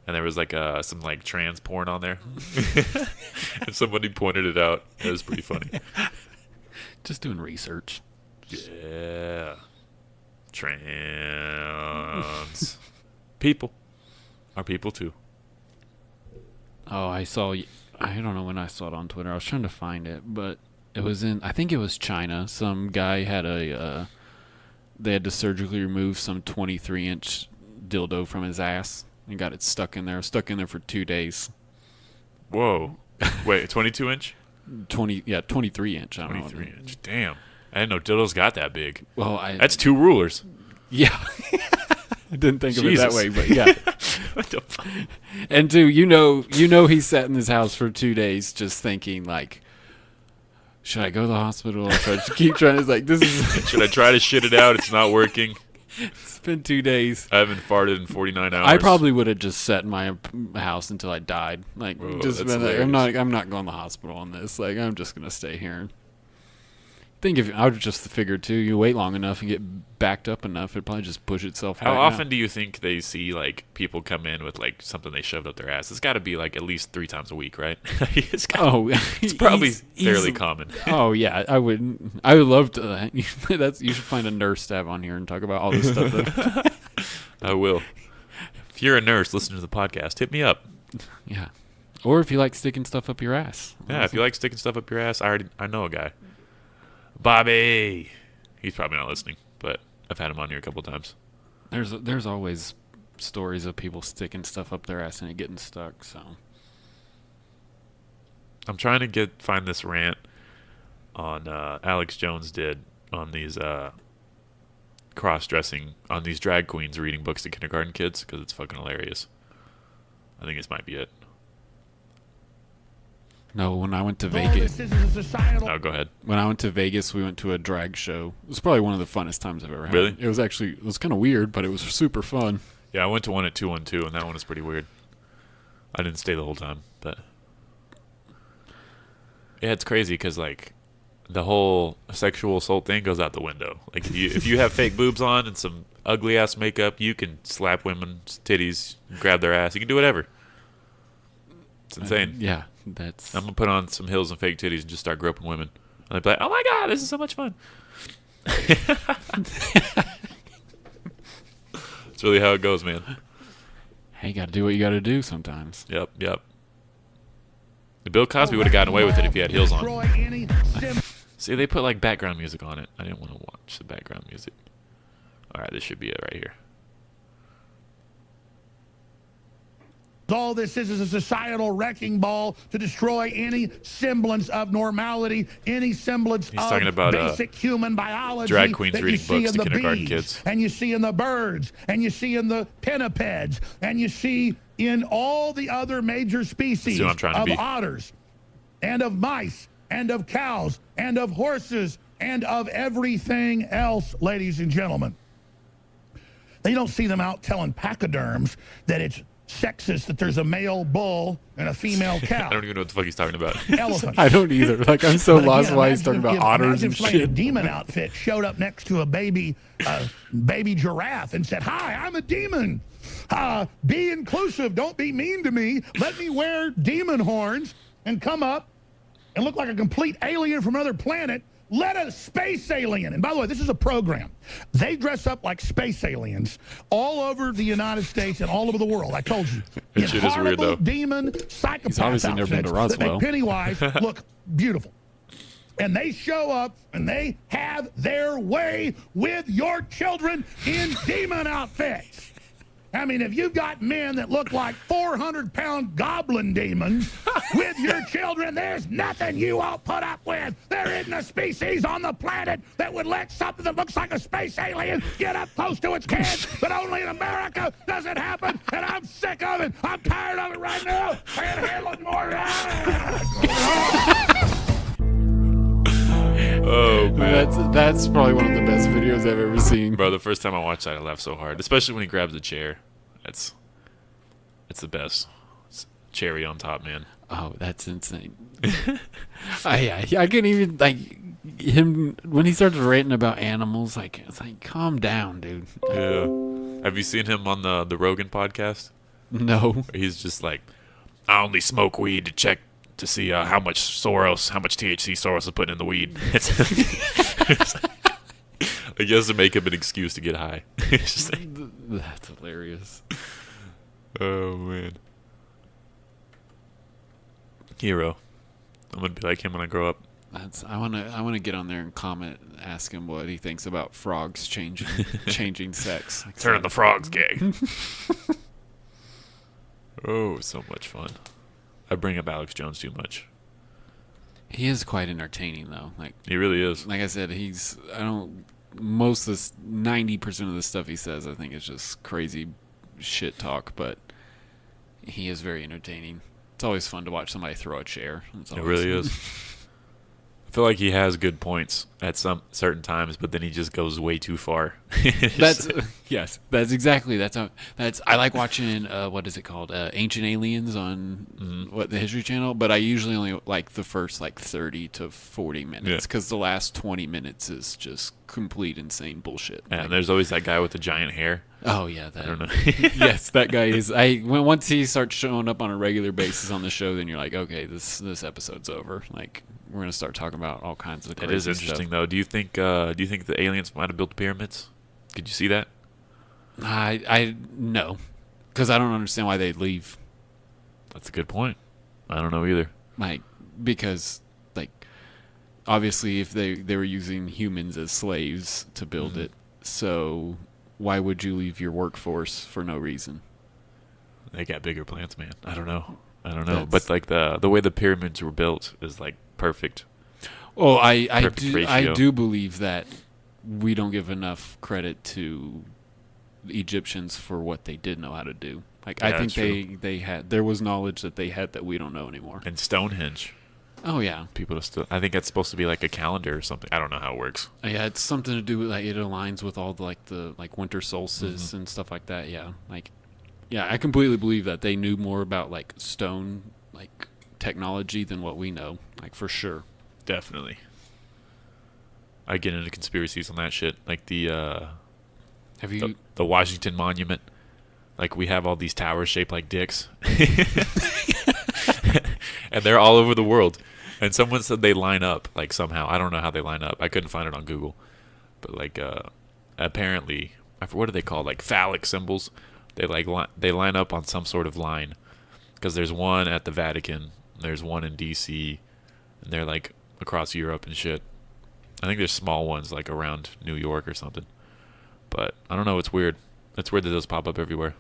And there was like some like trans porn on there, and somebody pointed it out. It was pretty funny. Just doing research. Yeah, trans people are people too. Oh, I don't know when I saw it on Twitter. I was trying to find it, but it was I think it was China. Some guy had they had to surgically remove some 23-inch dildo from his ass. And got it stuck in there for 2 days. Whoa. Wait, 22-inch? 23-inch. I don't know. 23-inch. Damn. I didn't know dildos got that big. Well, that's 2 rulers. Yeah. I didn't think of it that way, but yeah. What the fuck? And dude, you know he sat in his house for 2 days just thinking like, should I go to the hospital? Keep trying to like this is should I try to shit it out? It's not working. It's been 2 days. I haven't farted in 49 hours. I probably would have just sat in my house until I died. Like, just been like, I'm not going to the hospital on this. Like, I'm just gonna stay here. I would just figure too. You wait long enough and get backed up enough, it'd probably just push itself. How often do you think they see like people come in with like something they shoved up their ass? It's got to be like at least 3 times a week, right? It's probably fairly common. Oh yeah, I would love to. You should find a nurse to have on here and talk about all this stuff. I will. If you're a nurse, listen to the podcast. Hit me up. Yeah, or if you like sticking stuff up your ass. Yeah, if you like sticking stuff up your ass, I know a guy. Bobby. He's probably not listening, but I've had him on here a couple times. There's always stories of people sticking stuff up their ass and it getting stuck, so. I'm trying to find this rant on Alex Jones did on these cross-dressing, on these drag queens reading books to kindergarten kids, because it's fucking hilarious. I think this might be it. No, when I went to Vegas. Oh, go ahead. When I went to Vegas, we went to a drag show. It was probably one of the funnest times I've ever had. Really? It was kind of weird, but it was super fun. Yeah, I went to one at 212, and that one was pretty weird. I didn't stay the whole time, but yeah, it's crazy because like the whole sexual assault thing goes out the window. Like if you have fake boobs on and some ugly ass makeup, you can slap women's titties, grab their ass. You can do whatever. It's insane. Yeah. I'm going to put on some heels and fake titties and just start groping women. And I'd be like, oh my God, this is so much fun. It's really how it goes, man. Hey, you got to do what you got to do sometimes. Yep. Bill Cosby would have gotten away with it if he had heels on. See, they put like background music on it. I didn't want to watch the background music. All right, this should be it right here. All this is a societal wrecking ball to destroy any semblance of normality, any semblance He's of talking about, basic human biology. Drag queens that reading books to kindergarten bees, kids. And you see in the birds, and you see in the pinnipeds, and you see in all the other major species of otters, and of mice, and of cows, and of horses, and of everything else, ladies and gentlemen. They don't see them out telling pachyderms that it's sexist that there's a male bull and a female cow. I don't even know what the fuck he's talking about. Elephant. I don't either. Like, I'm so lost why he's talking about otters and shit. A demon outfit showed up next to a baby giraffe and said, "Hi, I'm a demon. Be inclusive. Don't be mean to me. Let me wear demon horns and come up and look like a complete alien from another planet. Let a space alien." And by the way, this is a program. They dress up like space aliens all over the United States and all over the world. I told you. That shit is weird, though. Demon psychopath. He's obviously never been to Roswell. That make Pennywise look beautiful. And they show up and they have their way with your children in demon outfits. I mean, if you've got men that look like 400-pound goblin demons with your children, there's nothing you won't put up with. There isn't a species on the planet that would let something that looks like a space alien get up close to its kids, but only in America does it happen, and I'm sick of it. I'm tired of it right now. I can't handle it more. Oh, man. That's probably one of the best videos I've ever seen. Bro, the first time I watched that, I laughed so hard. Especially when he grabs the chair. It's the best. It's cherry on top, man. Oh, that's insane. I can't even, like, him, when he starts ranting about animals, like, it's like, calm down, dude. Yeah. Have you seen him on the Rogan podcast? No. He's just like, I only smoke weed to check to see how much THC Soros is putting in the weed. I guess to make him an excuse to get high. That's hilarious. Oh, man. Hero. I'm going to be like him when I grow up. I want to get on there and comment, ask him what he thinks about frogs changing sex. Like, turning the frogs gay. Oh, so much fun. I bring up Alex Jones too much. He is quite entertaining, though. Like, he really is. Like I said, most of this, 90% of the stuff he says, I think is just crazy shit talk, but he is very entertaining. It's always fun to watch somebody throw a chair. It really is. I feel like he has good points at some certain times, but then he just goes way too far. Yes, that's exactly. I like watching what is it called? Ancient Aliens on the History Channel, but I usually only like the first 30 to 40 minutes because the last 20 minutes is just complete insane bullshit. Yeah, and there's always that guy with the giant hair. Oh yeah, I don't know. Yes, that guy is. Once he starts showing up on a regular basis on the show, then you're like, okay, this episode's over. Like, we're gonna start talking about all kinds of crazy stuff. It is interesting though. Do you think the aliens might have built the pyramids? Could you see that? I no, because I don't understand why they'd leave. That's a good point. I don't know either. Because obviously if they were using humans as slaves to build it, so why would you leave your workforce for no reason? They got bigger plans, man. I don't know. But the way the pyramids were built is perfect. Oh, I do believe that we don't give enough credit to the Egyptians for what they did know how to do. I think there was knowledge that they had that we don't know anymore. And Stonehenge. Oh yeah, I think that's supposed to be like a calendar or something. I don't know how it works. Yeah, it's something to do with it aligns with all the winter solstice and stuff like that. Yeah, I completely believe that they knew more about stone technology than what we know. For sure. Definitely. I get into conspiracies on that shit. The Washington Monument. We have all these towers shaped like dicks. And they're all over the world. And someone said they line up somehow. I don't know how they line up. I couldn't find it on Google. But apparently, what are they called? Phallic symbols. They line up on some sort of line. Because there's one at the Vatican. There's one in DC. And they're across Europe and shit. I think there's small ones around New York or something. But I don't know. It's weird. It's weird that those pop up everywhere.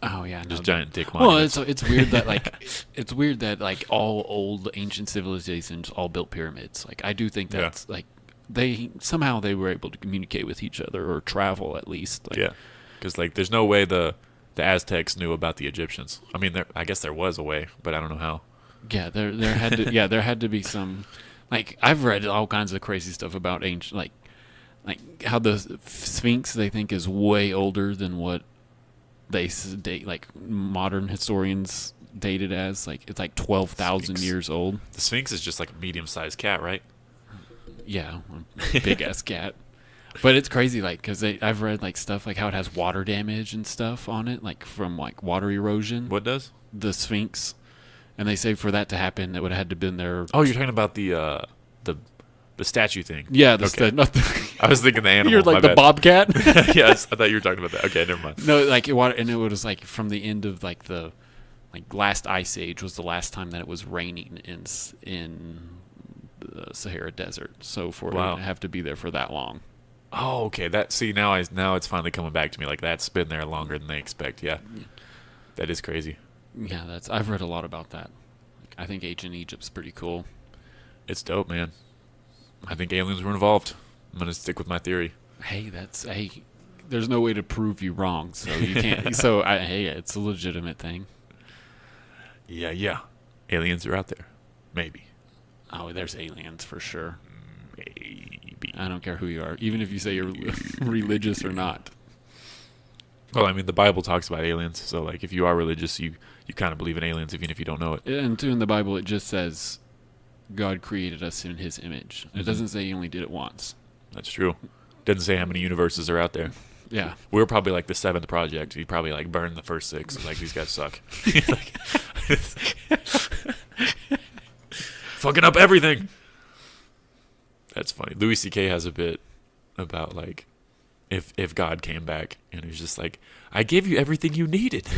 Oh yeah, just giant dick monuments. Well, it's weird that all old ancient civilizations all built pyramids. I do think that's they were able to communicate with each other or travel at least. Yeah, because there's no way the Aztecs knew about the Egyptians. I mean, I guess there was a way, but I don't know how. Yeah, there had to be some. I've read all kinds of crazy stuff about ancient how the Sphinx they think is way older than what they date, like modern historians date it as, like it's like 12,000 years old. The Sphinx is just like a medium-sized cat, right? Yeah, big ass cat. But it's crazy, like, because I've read like stuff like how it has water damage and stuff on it, like from like water erosion. What does? The Sphinx, and they say for that to happen, it would have had to been there. Oh, you're talking about the statue thing. Yeah, not the I was thinking the animal. You're like the bobcat. Yes, I thought you were talking about that. Okay, never mind. No, like and it was like from the end of like the last ice age was the last time that it was raining in the Sahara Desert. So for it to have to be there for that long. Oh, okay. Now it's finally coming back to me. Like that's been there longer than they expect. Yeah, that is crazy. Yeah, I've read a lot about that. I think ancient Egypt's pretty cool. It's dope, man. I think aliens were involved. I'm gonna stick with my theory. Hey, there's no way to prove you wrong, so you can't. It's a legitimate thing. Yeah. Aliens are out there. Maybe. Oh, there's aliens for sure. Maybe. I don't care who you are, even if you say you're religious or not. Well, I mean, the Bible talks about aliens, so like if you are religious, you kind of believe in aliens, even if you don't know it. And too, in the Bible, it just says God created us in His image. It doesn't say He only did it once. That's true. Doesn't say how many universes are out there. Yeah, we're probably like the 7th project. He probably like burned the first 6. Like these guys suck. Fucking up everything. That's funny. Louis C.K. has a bit about like if God came back and he's just like, I gave you everything you needed.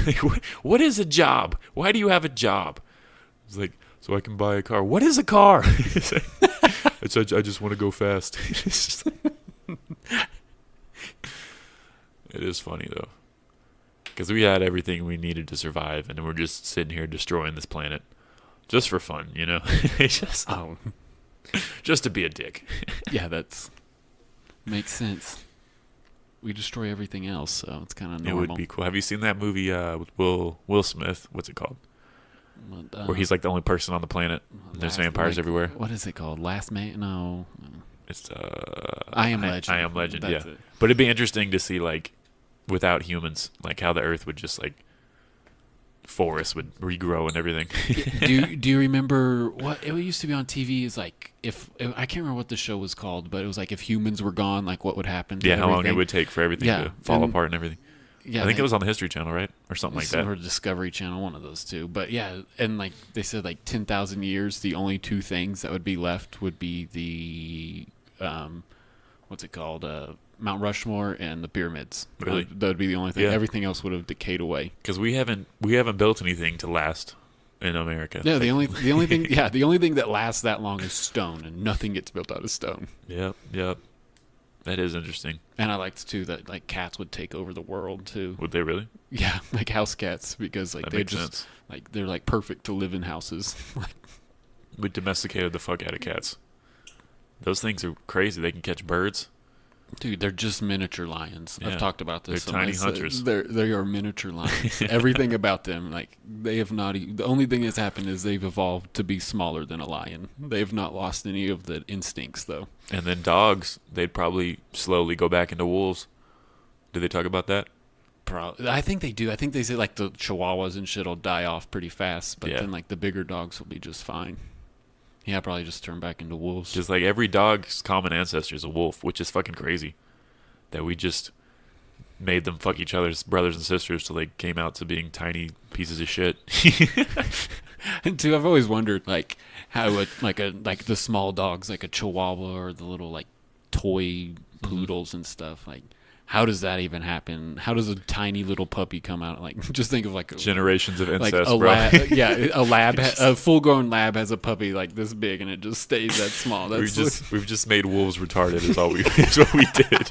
What is a job? Why do you have a job? It's like, so I can buy a car. What is a car? I just want to go fast. It is funny though, because we had everything we needed to survive, and we're just sitting here destroying this planet just for fun, you know? Just to be a dick. Yeah, makes sense. We destroy everything else, so it's kind of normal. It would be cool. Have you seen that movie with Will Smith? What's it called? Where he's like the only person on the planet, and there's vampires everywhere. What is it called? Last Man? No. It's I Am Legend. I Am Legend. That's yeah. It. But it'd be interesting to see like without humans, like how the Earth would just like forests would regrow and everything. Do you remember what it used to be on TV? Is like if I can't remember what the show was called, but it was like if humans were gone, like what would happen? Yeah, how long it would take for everything to fall apart and everything. Yeah, I think it was on the History Channel, right, or something like that, or Discovery Channel, one of those two. But yeah, and like they said, like 10,000 years, the only 2 things that would be left would be the what's it called? Mount Rushmore and the pyramids. Really? That would be the only thing. Yeah. Everything else would have decayed away. Because we haven't built anything to last in America. Yeah, the only thing that lasts that long is stone, and nothing gets built out of stone. Yep. That is interesting. And I liked too that like cats would take over the world too. Would they really? Yeah, like house cats, because like they just sense. Like they're like perfect to live in houses. We domesticated the fuck out of cats. Those things are crazy. They can catch birds. Dude, they're just miniature lions. Yeah. I've talked about this. They're tiny hunters. They are miniature lions. Everything about them, like they have not. The only thing that's happened is they've evolved to be smaller than a lion. They have not lost any of the instincts, though. And then dogs, they'd probably slowly go back into wolves. Did they talk about that? Probably. I think they do. I think they say like the chihuahuas and shit will die off pretty fast, but then like the bigger dogs will be just fine. Yeah, probably just turn back into wolves. Just like every dog's common ancestor is a wolf, which is fucking crazy. That we just made them fuck each other's brothers and sisters till they came out to being tiny pieces of shit. And too, I've always wondered like how like the small dogs, like a chihuahua or the little like toy poodles and stuff, like how does that even happen? How does a tiny little puppy come out? Like, just think of like generations of incest, like a lab, a full-grown lab has a puppy like this big, and it just stays that small. We've just made wolves retarded. Is what we did.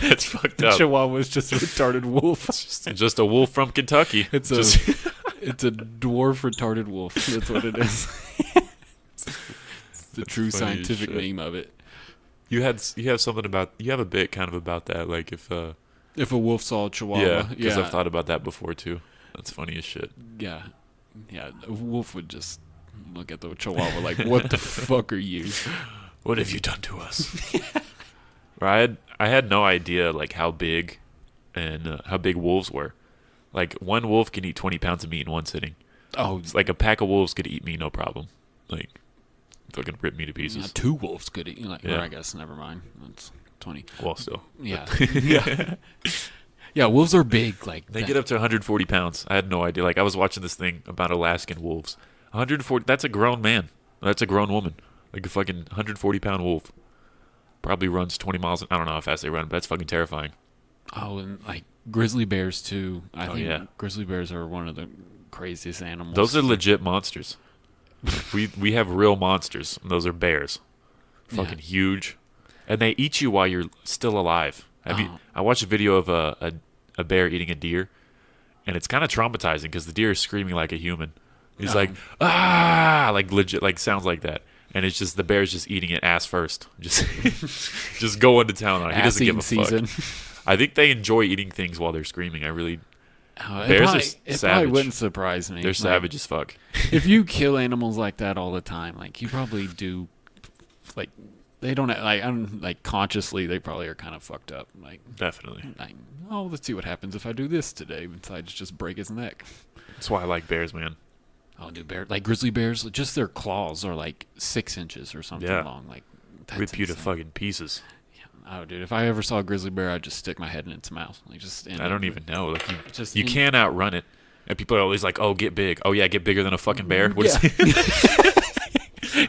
That's fucked up. Chihuahua is just a retarded wolf. Just a wolf from Kentucky. It's a dwarf retarded wolf. That's what it is. It's the true scientific name of it. You have a bit kind of about that, like if a wolf saw a chihuahua. Yeah, because I've thought about that before too. That's funny as shit. Yeah, a wolf would just look at the chihuahua like, "What the fuck are you? What have you done to us?" I had no idea like how big wolves were. Like, one wolf can eat 20 pounds of meat in one sitting. Oh. It's like a pack of wolves could eat me, no problem. Like, fucking rip me to pieces. 2 wolves could eat. Like, or I guess, never mind. That's 20. Well, still. Yeah. Yeah. Yeah, wolves are big. Like they get up to 140 pounds. I had no idea. Like, I was watching this thing about Alaskan wolves. 140. That's a grown man. That's a grown woman. Like a fucking 140-pound wolf. Probably runs 20 miles. I don't know how fast they run, but that's fucking terrifying. Oh, and like grizzly bears too. I think grizzly bears are one of the craziest animals. Those are legit monsters. we have real monsters. And those are bears. Fucking huge, and they eat you while you're still alive. I watched a video of a bear eating a deer, and it's kind of traumatizing because the deer is screaming like a human. He's like, like legit, like sounds like that. And it's just the bear's just eating it ass first, just going to town on it. He doesn't give a fuck. I think they enjoy eating things while they're screaming. I really. Bears are savage. It probably wouldn't surprise me. They're savage as fuck. If you kill animals like that all the time, like you probably do, like. They don't like. I'm like consciously. They probably are kind of fucked up. Like definitely. Like, let's see what happens if I do this today. Besides just break his neck. That's why I like bears, man. Oh, dude, like grizzly bears, just their claws are like 6 inches or something long. Like rip you to fucking pieces. Yeah. Oh, dude, if I ever saw a grizzly bear, I'd just stick my head in its mouth. Like I don't even know. Like you can't outrun it. And people are always like, "Oh, get big. Oh yeah, get bigger than a fucking bear." What is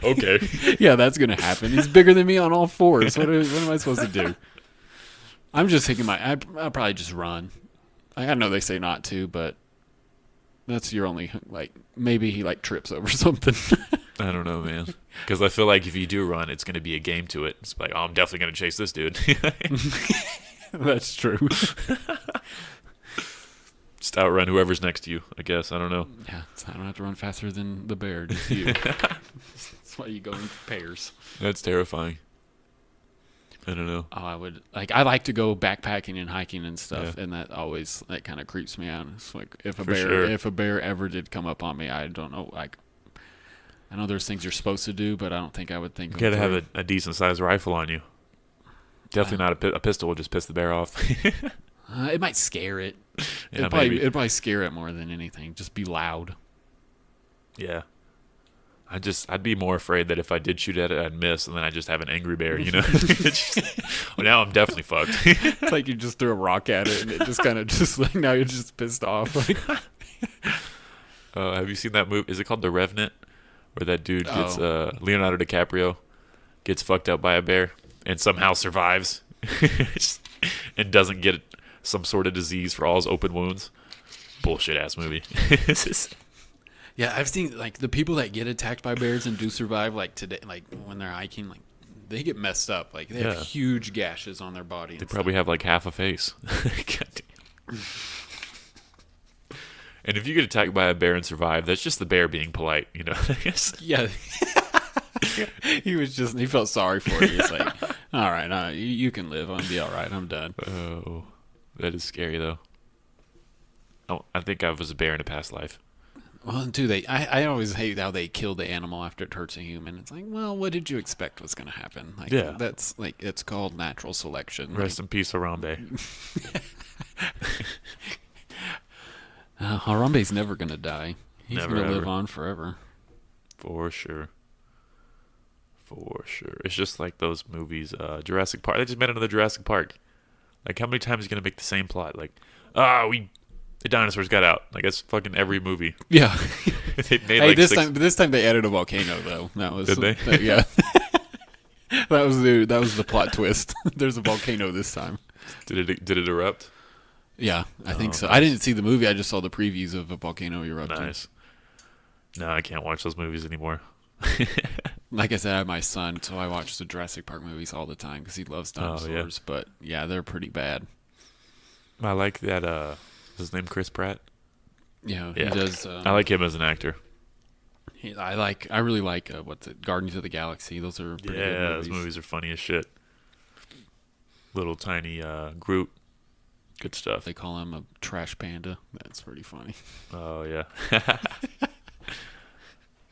okay. Yeah, that's gonna happen. He's bigger than me on all fours. What am I supposed to do? I'm just thinking I'll probably just run. I know they say not to, but that's your only maybe he trips over something. I don't know, man. Because I feel like if you do run, it's gonna be a game to it. It's like, oh, I'm definitely gonna chase this dude. That's true. Just outrun whoever's next to you, I guess. I don't know. Yeah, I don't have to run faster than the bear, just you. That's why you go in pairs. That's terrifying. I don't know. Oh, I like to go backpacking and hiking and stuff, and that kind of creeps me out. It's like if a bear ever did come up on me, I don't know. Like, I know there's things you're supposed to do, but I don't think I would think. You gotta have a decent sized rifle on you. Definitely not a pistol will just piss the bear off. It might scare it. Yeah, it'd probably scare it more than anything. Just be loud. Yeah. I'd be more afraid that if I did shoot at it, I'd miss, and then I'd just have an angry bear, you know? Well, now I'm definitely fucked. It's like you just threw a rock at it, and it just kind of now you're just pissed off. Have you seen that movie? Is it called The Revenant? Where that dude gets, Leonardo DiCaprio gets fucked up by a bear and somehow survives and doesn't get some sort of disease for all his open wounds. Bullshit ass movie. Yeah, I've seen the people that get attacked by bears and do survive today, when they're hiking, they get messed up. They have huge gashes on their body. They probably have half a face. And if you get attacked by a bear and survive, that's just the bear being polite, you know. Yeah. He felt sorry for you. He's like, all right, you can live. I'm gonna be all right. I'm done. Oh, that is scary though. Oh, I think I was a bear in a past life. Well, too, I always hate how they kill the animal after it hurts a human. It's like, well, what did you expect was going to happen? That's it's called natural selection. Rest in peace, Harambe. Harambe's never going to die. He's going to live on forever. For sure. For sure. It's just like those movies, Jurassic Park. They just made another Jurassic Park. How many times are you going to make the same plot? The dinosaurs got out. That's fucking every movie. Yeah. They made this time they added a volcano though. Did they? Yeah. That was the plot twist. There's a volcano this time. Did it erupt? Yeah, I think so. Nice. I didn't see the movie. I just saw the previews of a volcano erupting. Nice. No, I can't watch those movies anymore. Like I said, I have my son, so I watch the Jurassic Park movies all the time because he loves dinosaurs. But yeah, they're pretty bad. I like that. Is his name Chris Pratt? Yeah, he does. I like him as an actor. I really like Guardians of the Galaxy. Those are pretty good movies. Those movies are funny as shit. Little tiny Groot, good stuff. They call him a trash panda. That's pretty funny. Oh yeah,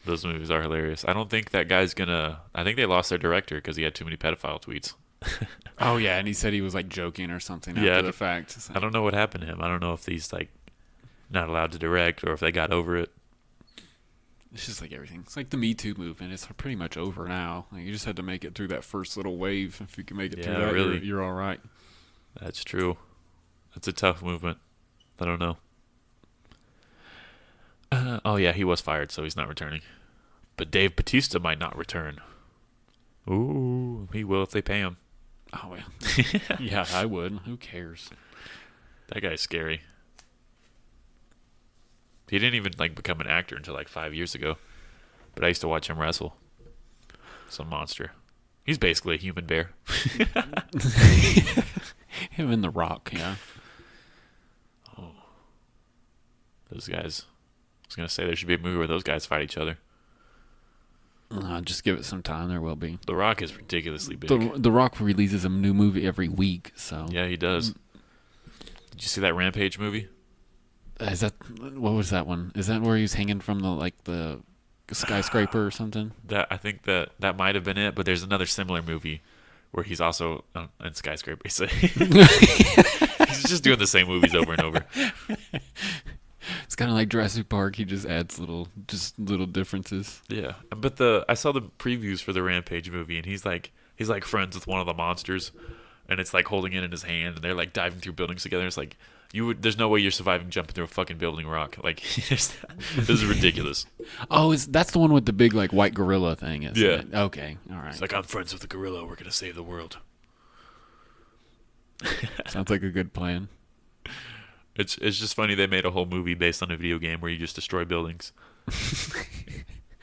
those movies are hilarious. I don't think that guy's gonna. I think they lost their director because he had too many pedophile tweets. Oh yeah, and he said he was joking or something after the fact. I don't know what happened to him. I don't know if he's not allowed to direct, or if they got over it. It's just like everything. It's like the Me Too movement. It's pretty much over now. Like, you just had to make it through that first little wave. If you can make it through that, really. You're all right. That's true. That's a tough movement. I don't know. Oh, yeah, he was fired, so he's not returning. But Dave Bautista might not return. Ooh, he will if they pay him. Oh, well. Yeah, I would. Who cares? That guy's scary. He didn't even become an actor until 5 years ago. But I used to watch him wrestle. Some monster. He's basically a human bear. Him and The Rock, yeah. Oh. Those guys. I was going to say there should be a movie where those guys fight each other. Just give it some time. There will be. The Rock is ridiculously big. The Rock releases a new movie every week, so. Yeah, he does. Did you see that Rampage movie? What was that one? Is that where he was hanging from the skyscraper or something? I think that might have been it, but there's another similar movie where he's also in skyscraper. He's just doing the same movies over and over. It's kind of like Jurassic Park. He just adds little differences. Yeah, but I saw the previews for the Rampage movie, and he's friends with one of the monsters, and it's holding it in his hand, and they're diving through buildings together. It's there's no way you're surviving jumping through a fucking building rock. This is ridiculous. Oh, that's the one with the big white gorilla thing, isn't it? Okay, all right. It's I'm friends with the gorilla. We're gonna save the world. Sounds like a good plan. It's just funny they made a whole movie based on a video game where you just destroy buildings.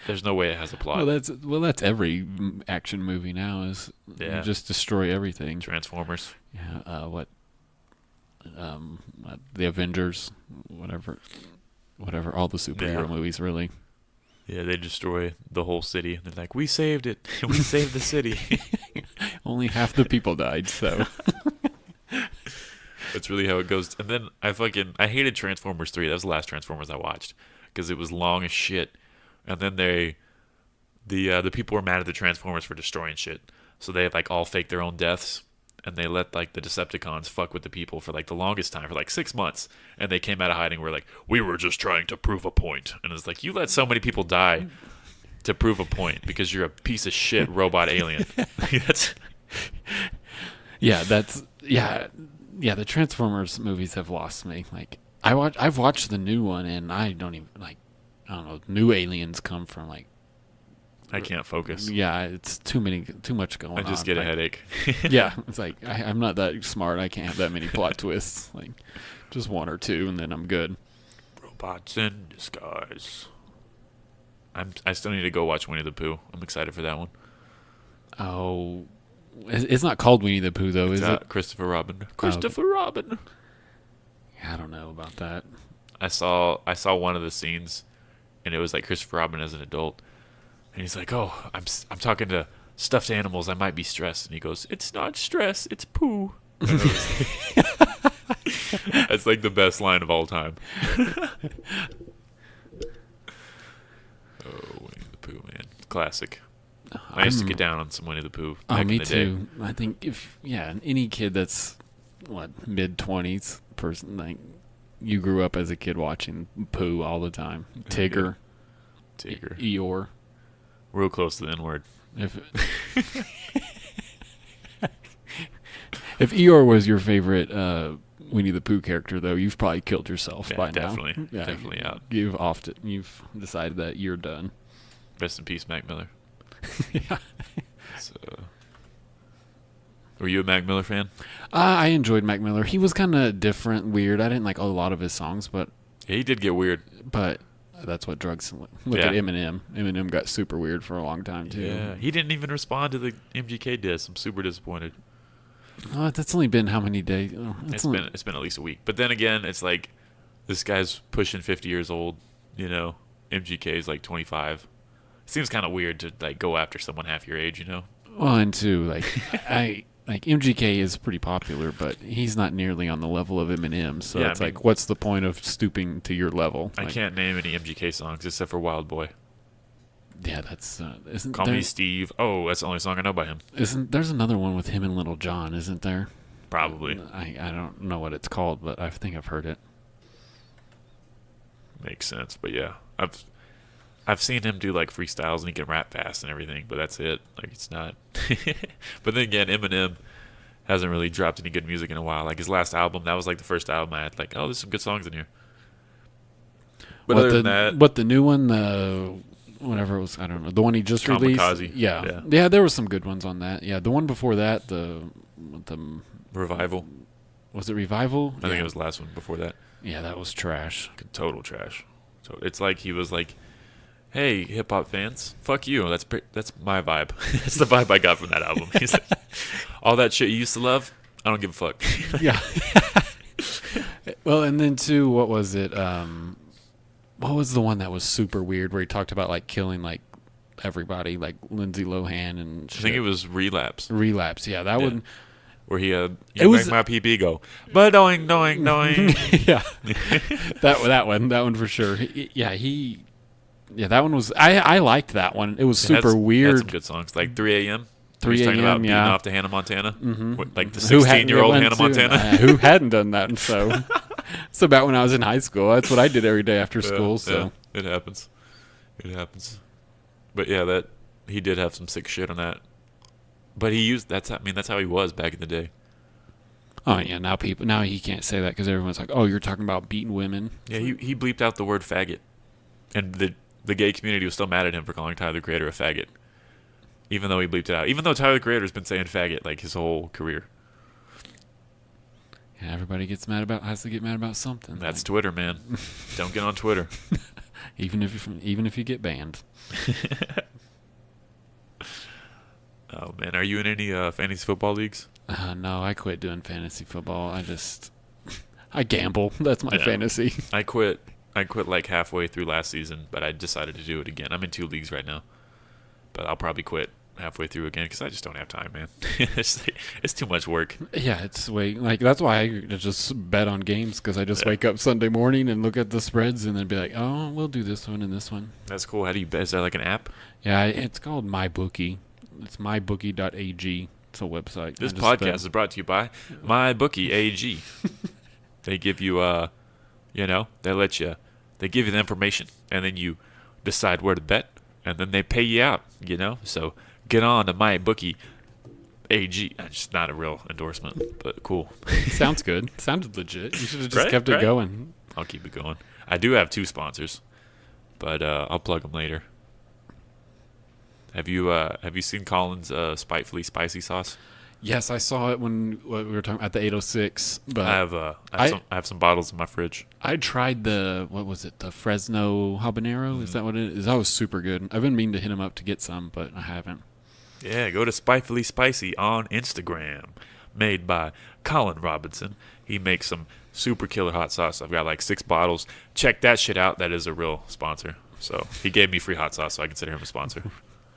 There's no way it has a plot. That's every action movie now is you just destroy everything. Transformers. Yeah. The Avengers, whatever, all the superhero movies, really. Yeah, they destroy the whole city. They're like, we saved it. We saved the city. Only half the people died, so. That's really how it goes. And then I hated Transformers 3. That was the last Transformers I watched because it was long as shit. And then the people were mad at the Transformers for destroying shit. So they all faked their own deaths. And they let the Decepticons fuck with the people for the longest time, for 6 months. And they came out of hiding. We're we were just trying to prove a point. And it's you let so many people die to prove a point because you're a piece of shit robot alien. Yeah, the Transformers movies have lost me. I've watched the new one, and I don't even I don't know. New aliens come from I can't focus. Yeah, it's too much going on. I just get a headache. Yeah, it's I'm not that smart. I can't have that many plot twists. Just one or two, and then I'm good. Robots in disguise. I still need to go watch Winnie the Pooh. I'm excited for that one. Oh, it's not called Winnie the Pooh though, is it? Christopher Robin. Robin. Yeah, I don't know about that. I saw one of the scenes, and it was Christopher Robin as an adult. And he's "Oh, I'm talking to stuffed animals. I might be stressed." And he goes, "It's not stress. It's poo." That's the best line of all time. Oh, Winnie the Pooh, man, classic. I used to get down on some Winnie the Pooh. Me too. I think any kid that's mid-20s person, you grew up as a kid watching Pooh all the time. Tigger, Eeyore. Real close to the N-word. If Eeyore was your favorite Winnie the Pooh character, though, you've probably killed yourself by now. Definitely out. You've decided that you're done. Rest in peace, Mac Miller. Yeah. Were you a Mac Miller fan? I enjoyed Mac Miller. He was kind of different, weird. I didn't like a lot of his songs, but yeah, he did get weird. But that's what drugs. Look at Eminem. Eminem got super weird for a long time too. Yeah, he didn't even respond to the MGK diss. I'm super disappointed. That's only been how many days? It's been at least a week. But then again, it's this guy's pushing 50 years old. MGK is 25. It seems kind of weird to go after someone half your age. Well, and too MGK is pretty popular, but he's not nearly on the level of Eminem. So it's what's the point of stooping to your level? I can't name any MGK songs except for Wild Boy. Yeah, that's Call Me Steve. Oh, that's the only song I know by him. There's another one with him and Little John, isn't there? Probably. I don't know what it's called, but I think I've heard it. Makes sense. But yeah, I've seen him do like freestyles and he can rap fast and everything, but that's it. Like it's not. But then again, Eminem hasn't really dropped any good music in a while. Like his last album, that was like the first album I had like, oh, there's some good songs in here. But other than that, but the new one, whatever it was, I don't know, the one he just released. Yeah, there were some good ones on that. Yeah, the one before that, the Revival. Was it Revival? I think it was the last one before that. Yeah, that was trash. Total trash. So it's like he was like, "Hey, hip hop fans, fuck you." That's my vibe. That's the vibe I got from that album. He's like, all that shit you used to love, I don't give a fuck. Yeah. Well, and then too, what was it? What was the one that was super weird where he talked about like killing like everybody, like Lindsay Lohan and shit? I think it was Relapse. Relapse, yeah, that one. Where he it was make my PB go, but doing. Yeah, that one for sure. Yeah, that one was. I liked that one. It was super weird. Had some good songs like 3 a.m. 3 a.m. About beating off to Hannah Montana, like the 16-year-old Hannah Montana. Who hadn't done that? And so it's about when I was in high school. That's what I did every day after school. So it happens. But yeah, that he did have some sick shit on that. But that's how he was back in the day. Oh yeah, now he can't say that because everyone's like, oh, you're talking about beating women. Yeah, he bleeped out the word faggot, and the gay community was still mad at him for calling Tyler the Creator a faggot, even though he bleeped it out. Even though Tyler the Creator's been saying faggot like his whole career. Yeah, everybody has to get mad about something. That's Twitter, man. Don't get on Twitter, even if you get banned. Oh man, are you in any fantasy football leagues? No, I quit doing fantasy football. I gamble. That's my fantasy. I quit like halfway through last season, but I decided to do it again. I'm in 2 leagues right now, but I'll probably quit halfway through again because I just don't have time, man. It's too much work. Yeah, that's why I just bet on games because I just wake up Sunday morning and look at the spreads and then be like, oh, we'll do this one and this one. That's cool. How do you bet? Is there like an app? Yeah, it's called MyBookie. It's mybookie.ag. It's a website. This podcast is brought to you by MyBookie.ag. They give you, they give you the information, and then you decide where to bet, and then they pay you out, So get on to MyBookie.ag. It's not a real endorsement, but cool. Sounds good. Sounded legit. You should have just kept it going. I'll keep it going. I do have 2 sponsors, but I'll plug them later. Have you seen Colin's Spitefully Spicy Sauce? Yes, I saw it when we were talking at the 806. But I have some bottles in my fridge. I tried the Fresno habanero. Is that what it is? That was super good. I've been meaning to hit him up to get some, but I haven't. Yeah, go to Spitefully Spicy on Instagram. Made by Colin Robinson. He makes some super killer hot sauce. I've got like 6 bottles. Check that shit out. That is a real sponsor. So he gave me free hot sauce, so I consider him a sponsor.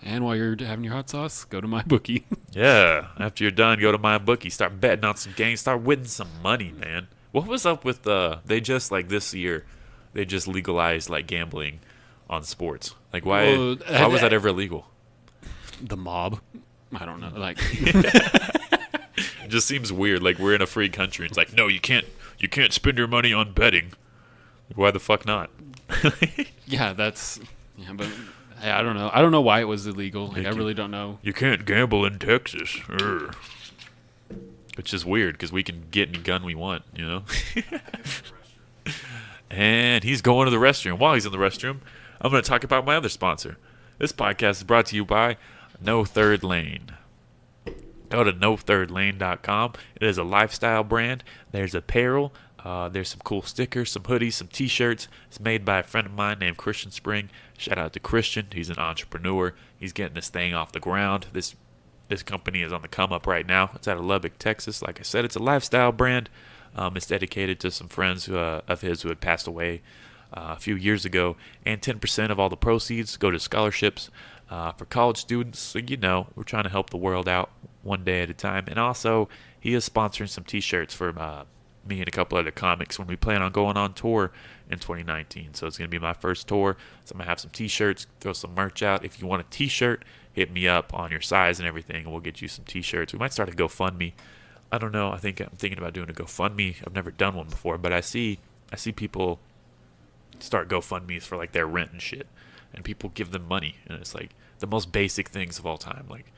And while you're having your hot sauce, go to MyBookie. Yeah, after you're done, go to MyBookie. Start betting on some games. Start winning some money, man. What was up with they just like this year, they just legalized like gambling on sports. Like why was that ever illegal? The mob. I don't know. Like it just seems weird. Like we're in a free country. It's like, no, you can't spend your money on betting. Why the fuck not? But I don't know. I don't know why it was illegal. Like, I really don't know. You can't gamble in Texas. Which is weird because we can get any gun we want, And he's going to the restroom. While he's in the restroom, I'm going to talk about my other sponsor. This podcast is brought to you by No Third Lane. Go to nothirdlane.com. It is a lifestyle brand. There's apparel. There's some cool stickers, some hoodies, some t-shirts. It's made by a friend of mine named Christian Spring. Shout out to Christian. He's an entrepreneur. He's getting this thing off the ground. This company is on the come up right now. It's out of Lubbock, Texas. Like I said, it's a lifestyle brand. It's dedicated to some friends of his who had passed away a few years ago. And 10% of all the proceeds go to scholarships for college students. So, we're trying to help the world out one day at a time. And also, he is sponsoring some t-shirts for me and a couple other comics when we plan on going on tour in 2019. So it's going to be my first tour. So I'm going to have some t-shirts, throw some merch out. If you want a t-shirt, hit me up on your size and everything, and we'll get you some t-shirts. We might start a GoFundMe. I don't know. I'm thinking about doing a GoFundMe. I've never done one before, but I see people start GoFundMe's for like their rent and shit, and people give them money, and it's like the most basic things of all time. Like,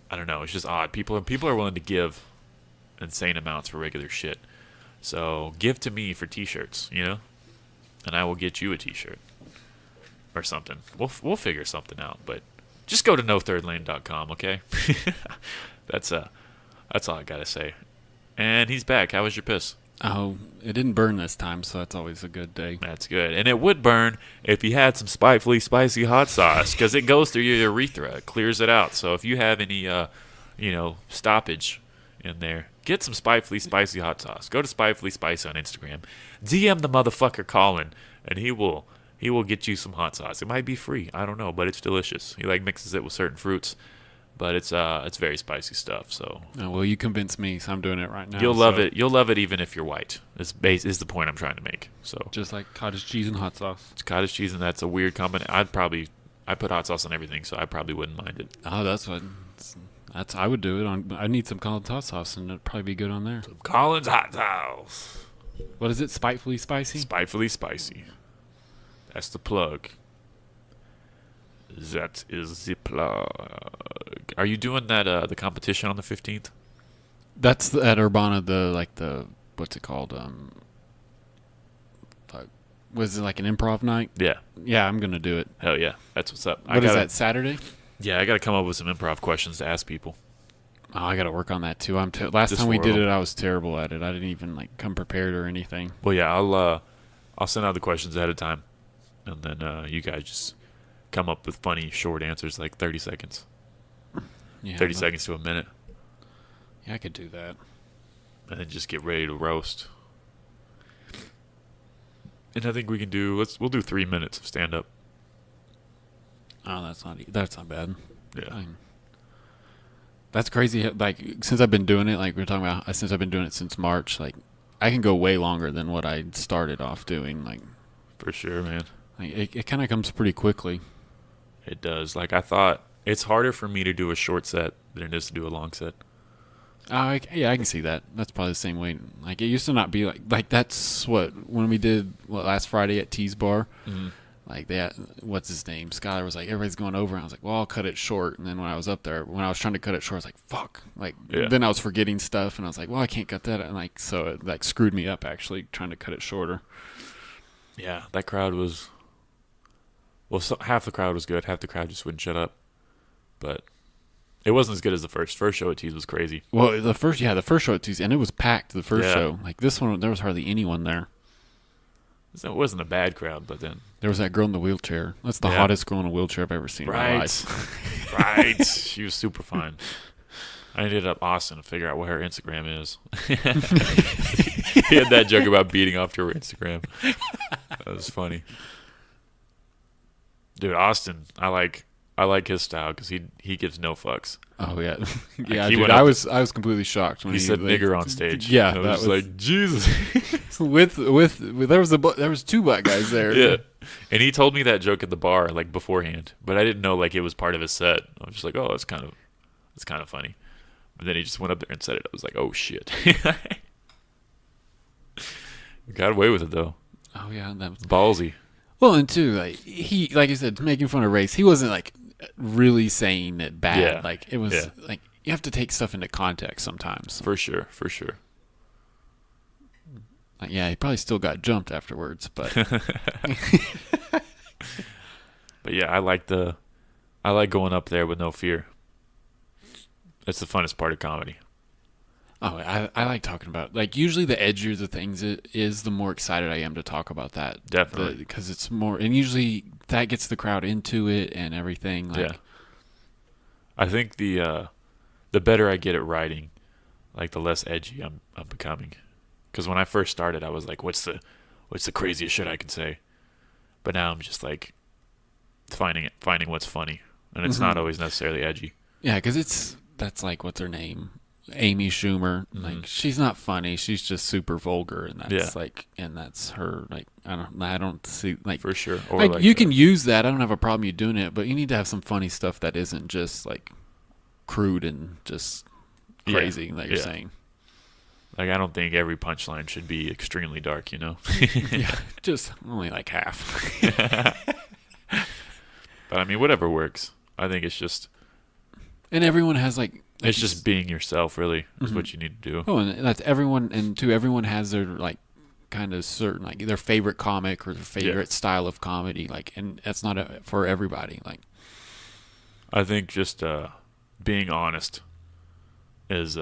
I don't know, it's just odd. People are willing to give insane amounts for regular shit. So give to me for t-shirts, you know, and I will get you a t-shirt or something. We'll figure something out, but just go to nothirdlane.com, okay? That's all I gotta say. And he's back. How was your piss? Oh, it didn't burn this time, so that's always a good day. That's good. And it would burn if you had some spitefully spicy hot sauce, because it goes through your urethra. It clears it out. So if you have any, stoppage in there, get some spitefully spicy hot sauce. Go to spitefully spicy on Instagram. DM the motherfucker Colin, and he will get you some hot sauce. It might be free. I don't know, but it's delicious. He mixes it with certain fruits. But it's very spicy stuff. So well, you convinced me, so I'm doing it right now. You'll love it. You'll love it even if you're white. Is the point I'm trying to make. So just like cottage cheese and hot sauce. It's cottage cheese, and that's a weird combination. I put hot sauce on everything, so I probably wouldn't mind it. Oh, I would do it. I need some Colin's hot sauce, and it'd probably be good on there. Some Colin's hot sauce. What is it? Spitefully spicy. Spitefully spicy. That's the plug. That is the plug. Are you doing that the competition on the 15th? That's at Urbana. What's it called? Was it like an improv night? Yeah. Yeah, I'm gonna do it. Hell yeah, that's what's up. Is that, Saturday? Yeah, I gotta come up with some improv questions to ask people. Oh, I gotta work on that too. Last time we did it, I was terrible at it. I didn't even come prepared or anything. Well, yeah, I'll send out the questions ahead of time, and then you guys just come up with funny short answers, like 30 seconds. Yeah, 30 seconds to a minute. Yeah, I could do that. And then just get ready to roast. And I think we can we'll do 3 minutes of stand up. Oh, that's not bad. Yeah. That's crazy. Since I've been doing it, we were talking about, since I've been doing it since March, I can go way longer than what I started off doing. For sure, man. It kind of comes pretty quickly. It does. I thought it's harder for me to do a short set than it is to do a long set. I can see that. That's probably the same way. It used to not be that's when we did last Friday at T's Bar. Mm-hmm. What's his name? Skylar was like, everybody's going over. And I was like, well, I'll cut it short. And then when I was up there, when I was trying to cut it short, I was like, fuck. Then I was forgetting stuff, and I was like, well, I can't cut that. And so it screwed me up actually trying to cut it shorter. Yeah, that crowd was. Well, half the crowd was good. Half the crowd just wouldn't shut up. But it wasn't as good as the first. First show at T's was crazy. Well, the first show at T's, and it was packed. The first show, this one, there was hardly anyone there. So it wasn't a bad crowd, but then there was that girl in the wheelchair. That's the hottest girl in a wheelchair I've ever seen in my life. Right. She was super fine. I ended up Austin to figure out what her Instagram is. He had that joke about beating off to her Instagram. That was funny. Dude, Austin, I like his style because he gives no fucks. Oh yeah, yeah. Dude, I was completely shocked when he said nigger on stage. Yeah, I was like, Jesus. with there was two black guys there. Yeah, and he told me that joke at the bar beforehand, but I didn't know it was part of his set. I was just like, oh, it's kind of funny. But then he just went up there and said it. I was like, oh shit. Got away with it though. Oh yeah, that was ballsy. Well, and too, he, like you said, making fun of race, he wasn't really saying it bad. Yeah. It was you have to take stuff into context sometimes. For sure. Yeah, he probably still got jumped afterwards, but. But yeah, I like going up there with no fear. That's the funnest part of comedy. Oh, I like talking about usually the edgier the things it is, the more excited I am to talk about that. Definitely, because it's more, and usually that gets the crowd into it and everything. Yeah, I think the better I get at writing, the less edgy I'm becoming. Because when I first started, I was like, "What's the craziest shit I can say?" But now I'm just finding what's funny, and it's not always necessarily edgy. Yeah, because that's what's her name? Amy Schumer, she's not funny. She's just super vulgar, and that's and that's her. I don't see for sure. Or you can use that. I don't have a problem you doing it, but you need to have some funny stuff that isn't just crude and just crazy, you're saying. Like, I don't think every punchline should be extremely dark, you know? Yeah, just only like half. But, I mean, whatever works. I think it's just... And everyone has, like... It's just being yourself, really, is what you need to do. Oh, and that's everyone, and too, everyone has their, like, kind of certain, like, their favorite comic or their favorite style of comedy, like, and that's not for everybody, like... I think just being honest is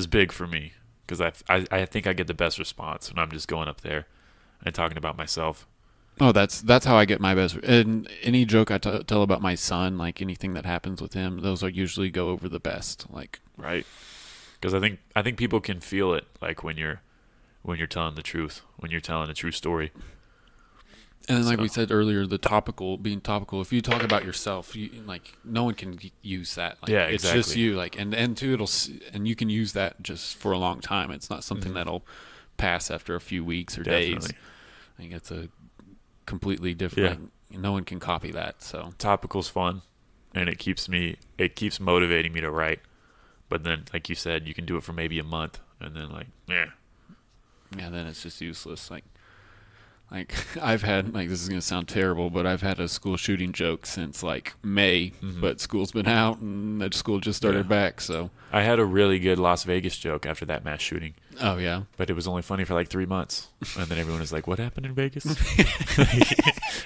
big for me, because I think I get the best response when I'm just going up there and talking about myself. Oh, that's how I get my best. And any joke I tell about my son, like anything that happens with him, those are usually go over the best. Like, right? Because I think people can feel it, like when you're telling the truth, when you're telling a true story. And then, like we said earlier, being topical. If you talk about yourself, like no one can use that. Like, yeah, exactly. It's just you. Like, and too, and you can use that just for a long time. It's not something that'll pass after a few weeks or days. I think it's a completely different. Like, no one can copy that. So topical's fun, and it keeps motivating me to write. But then, like you said, you can do it for maybe a month, and then then it's just useless. Like I've had, like, this is gonna sound terrible, but I've had a school shooting joke since like May, but school's been out and that school just started back. So I had a really good Las Vegas joke after that mass shooting. Oh yeah, but it was only funny for like 3 months, and then everyone was like, "What happened in Vegas?"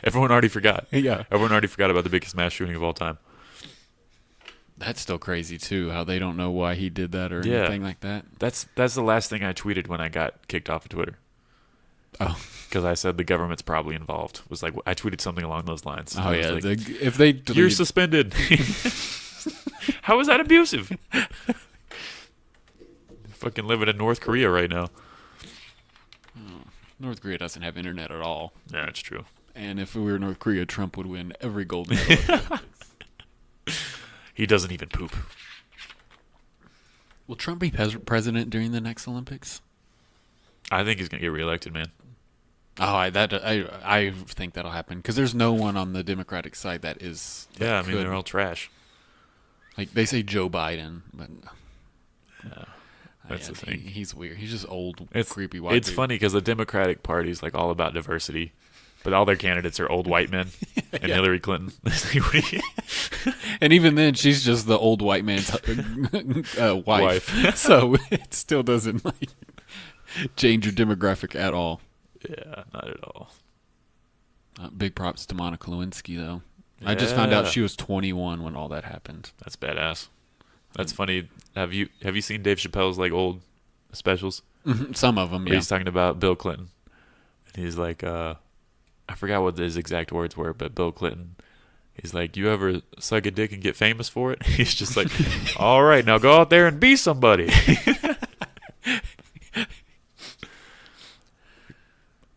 Everyone already forgot. Yeah, everyone already forgot about the biggest mass shooting of all time. That's still crazy too. How they don't know why he did that or anything like that. That's the last thing I tweeted when I got kicked off of Twitter. Oh, because I said the government's probably involved. Was like, I tweeted something along those lines. Oh yeah, like, if they you're suspended. How is that abusive? Fucking living in North Korea right now. Oh, North Korea doesn't have internet at all. Yeah, it's true. And if we were North Korea, Trump would win every gold medal. He doesn't even poop. Will Trump be president during the next Olympics? I think he's gonna get reelected, man. Oh, I think that'll happen because there's no one on the Democratic side that is. Yeah, I mean they're all trash. Like they say Joe Biden, but that's the thing. He's weird. He's just old, creepy white. It's dude. funny because the Democratic Party is like all about diversity, but all their candidates are old white men, and Hillary Clinton. And even then, she's just the old white man's wife. So it still doesn't like change your demographic at all. Yeah, not at all. Big props to Monica Lewinsky, though. Yeah. I just found out she was 21 when all that happened. That's badass. That's funny. Have you seen Dave Chappelle's like old specials? Some of them, yeah. He's talking about Bill Clinton, and he's like, I forgot what his exact words were, but Bill Clinton, he's like, "You ever suck a dick and get famous for it?" He's just like, "All right, now go out there and be somebody."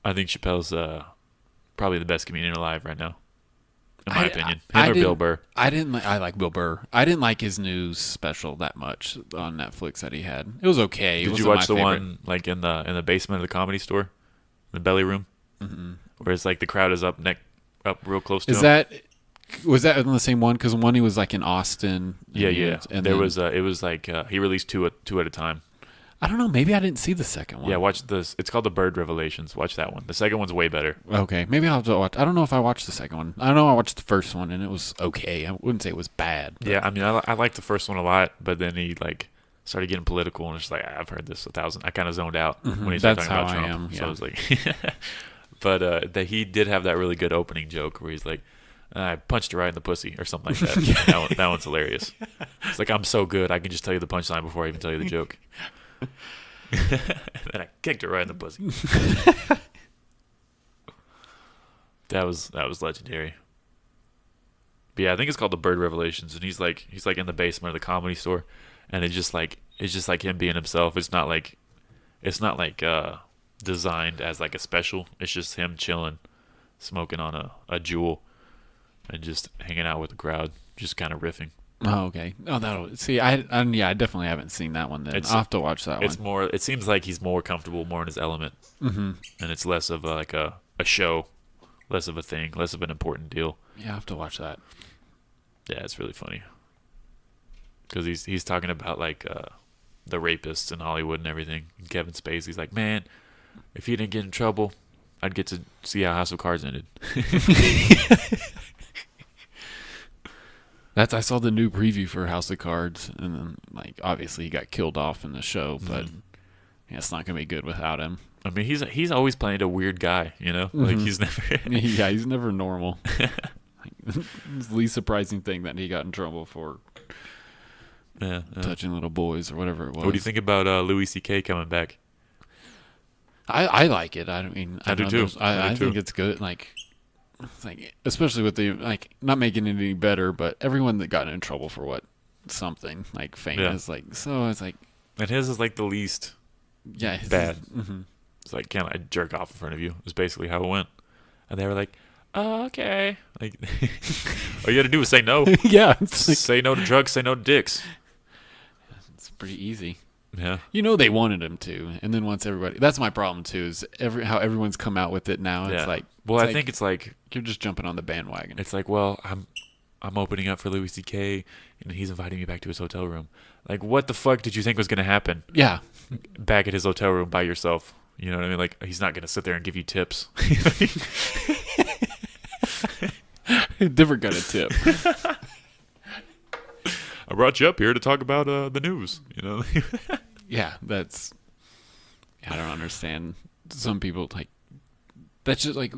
I think Chappelle's probably the best comedian alive right now, in my opinion. Him or Bill Burr. I like Bill Burr. I didn't like his news special that much on Netflix that he had. It was okay. Did you watch the one like in the basement of the Comedy Store, in the belly room, where it's like the crowd is up real close to him? Was that on the same one? Because one he was like in Austin. Yeah. And there was it was like he released two at a time. I don't know. Maybe I didn't see the second one. Yeah, watch this. It's called The Bird Revelations. Watch that one. The second one's way better. Okay, maybe I'll have to watch. I don't know if I watched the second one. I know I watched the first one and it was okay. I wouldn't say it was bad. Yeah, I mean, I liked the first one a lot, but then he like started getting political and it's like I've heard this 1,000. I kind of zoned out when he started talking about Trump. I am. Yeah. So I was like, but he did have that really good opening joke where he's like, "I punched her right in the pussy" or something like that. that one's hilarious. It's like, I'm so good, I can just tell you the punchline before I even tell you the joke. And then I kicked her right in the pussy. That was legendary. But yeah, I think it's called The Bird Revelations, and he's like in the basement of the Comedy Store, and it's just like him being himself. It's not like designed as like a special. It's just him chilling, smoking on a jewel, and just hanging out with the crowd, just kind of riffing. Oh, okay. Oh, that'll see. I definitely haven't seen that one. Then I'll have to watch that one. It's more. It seems like he's more comfortable, more in his element, and it's less of a show, less of a thing, less of an important deal. Yeah, I have to watch that. Yeah, it's really funny because he's talking about like the rapists in Hollywood and everything. And Kevin Spacey's like, man, if he didn't get in trouble, I'd get to see how House of Cards ended. I saw the new preview for House of Cards, and then like obviously he got killed off in the show, but yeah, it's not gonna be good without him. I mean, he's always playing a weird guy, you know, like he's never. Yeah, he's never normal. It's the least surprising thing that he got in trouble for. Yeah, touching little boys or whatever it was. What do you think about Louis C.K. coming back? I like it. I do too. I think it's good. Like, especially with the not making it any better, but everyone that got in trouble for something like famous, so it's like. And his is like the least. Yeah, bad. It's like, can I jerk off in front of you? Is basically how it went, and they were like, oh, okay. Like, all you got to do is say no. Yeah, say no to drugs. Say no to dicks. It's pretty easy. Yeah. They wanted him to, and then once everybody. That's my problem too. Is how everyone's come out with it now. It's like. Well, I think it's like you're just jumping on the bandwagon. It's like, well, I'm opening up for Louis C.K. and he's inviting me back to his hotel room. Like, what the fuck did you think was going to happen? Yeah. Back at his hotel room by yourself. You know what I mean? Like, he's not going to sit there and give you tips. Different kind of tip. I brought you up here to talk about the news. You know? Yeah, I don't understand. Some people like. That's just like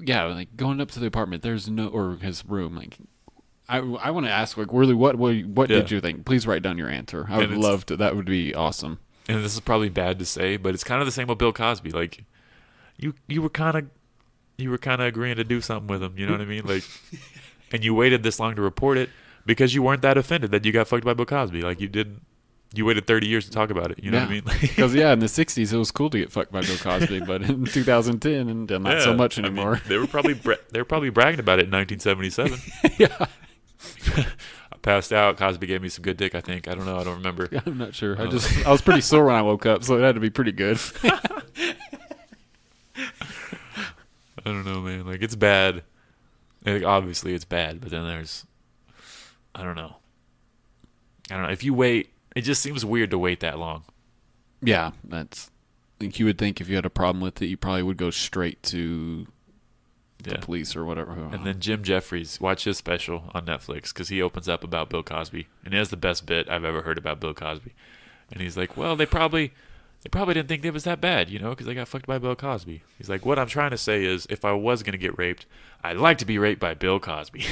going up to the apartment. There's no or his room. Like, I want to ask really what did you think? Please write down your answer. I would love to. That would be awesome. And this is probably bad to say, but it's kind of the same with Bill Cosby. Like, you were kind of agreeing to do something with him. You know what I mean? Like, and you waited this long to report it because you weren't that offended that you got fucked by Bill Cosby. Like, you didn't. You waited 30 years to talk about it. You know what I mean? Because in the 60s it was cool to get fucked by Bill Cosby, but in 2010 and not so much anymore. I mean, they were probably bragging about it in 1977. Yeah. I passed out. Cosby gave me some good dick, I think. I don't know. I don't remember. Yeah, I'm not sure. I was pretty sore when I woke up, so it had to be pretty good. I don't know, man. Like, it's bad. Like, obviously it's bad, but then there's I don't know. If you wait, it just seems weird to wait that long. Yeah, you would think if you had a problem with it, you probably would go straight to the police or whatever. And then Jim Jeffries, watch his special on Netflix because he opens up about Bill Cosby, and he has the best bit I've ever heard about Bill Cosby. And he's like, well, they probably didn't think it was that bad, because they got fucked by Bill Cosby. He's like, what I'm trying to say is, if I was going to get raped, I'd like to be raped by Bill Cosby.